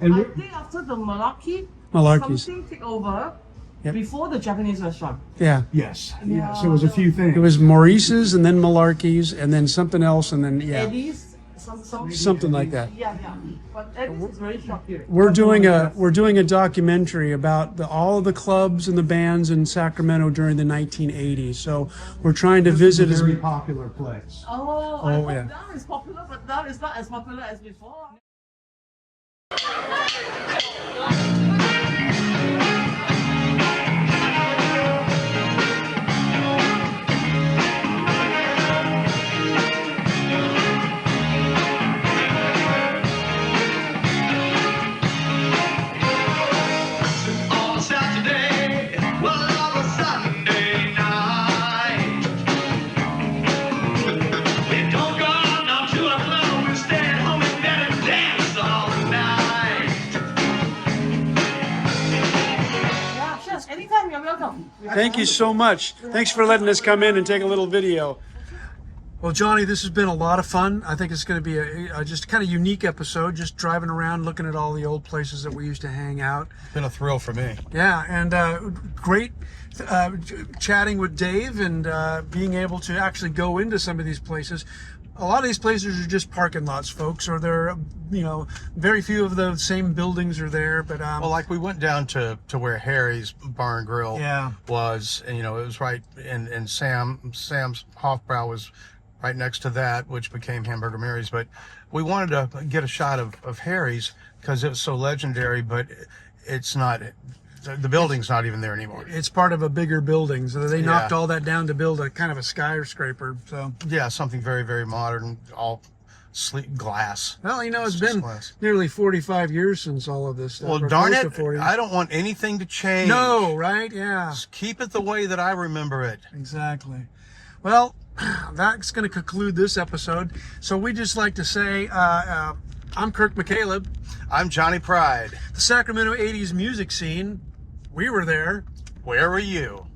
Speaker 8: And I think after the Malarkeys, something took over before the Japanese restaurant.
Speaker 1: Yeah.
Speaker 3: Yes. Yes. It was a few things.
Speaker 1: It was Maurice's, and then Malarkeys, and then something else, and then
Speaker 8: Eddie's,
Speaker 1: something like that.
Speaker 8: Yeah. But Eddie's is very short period.
Speaker 1: We're doing a documentary about all of the clubs and the bands in Sacramento during the 1980s. So we're trying to visit
Speaker 3: a very popular place.
Speaker 8: I thought now it's popular, but now it's not as popular as before.
Speaker 1: Thank you so much. Thanks for letting us come in and take a little video. Well, Johnny, this has been a lot of fun. I think it's going to be a just kind of unique episode, just driving around, looking at all the old places that we used to hang out.
Speaker 2: It's been a thrill for me.
Speaker 1: Yeah, and great chatting with Dave and being able to actually go into some of these places. A lot of these places are just parking lots, folks, or they're, very few of the same buildings are there. But
Speaker 2: well, like we went down to where Harry's Bar and Grill was, and it was right, and Sam's Hofbrau was right next to that, which became Hamburger Mary's. But we wanted to get a shot of Harry's because it was so legendary, but it's not. The building's not even there anymore.
Speaker 1: It's part of a bigger building, so they knocked all that down to build a kind of a skyscraper. So
Speaker 2: yeah, something very, very modern, all sleek glass.
Speaker 1: Well, it's been nearly 45 years since all of this stuff.
Speaker 2: Well, darn it, I don't want anything to change.
Speaker 1: No, right? Yeah.
Speaker 2: Just keep it the way that I remember it.
Speaker 1: Exactly. Well, that's going to conclude this episode. So we just like to say, I'm Kirk McCaleb.
Speaker 2: I'm Johnny Pride.
Speaker 1: The Sacramento 80s music scene. We were there.
Speaker 2: Where were you?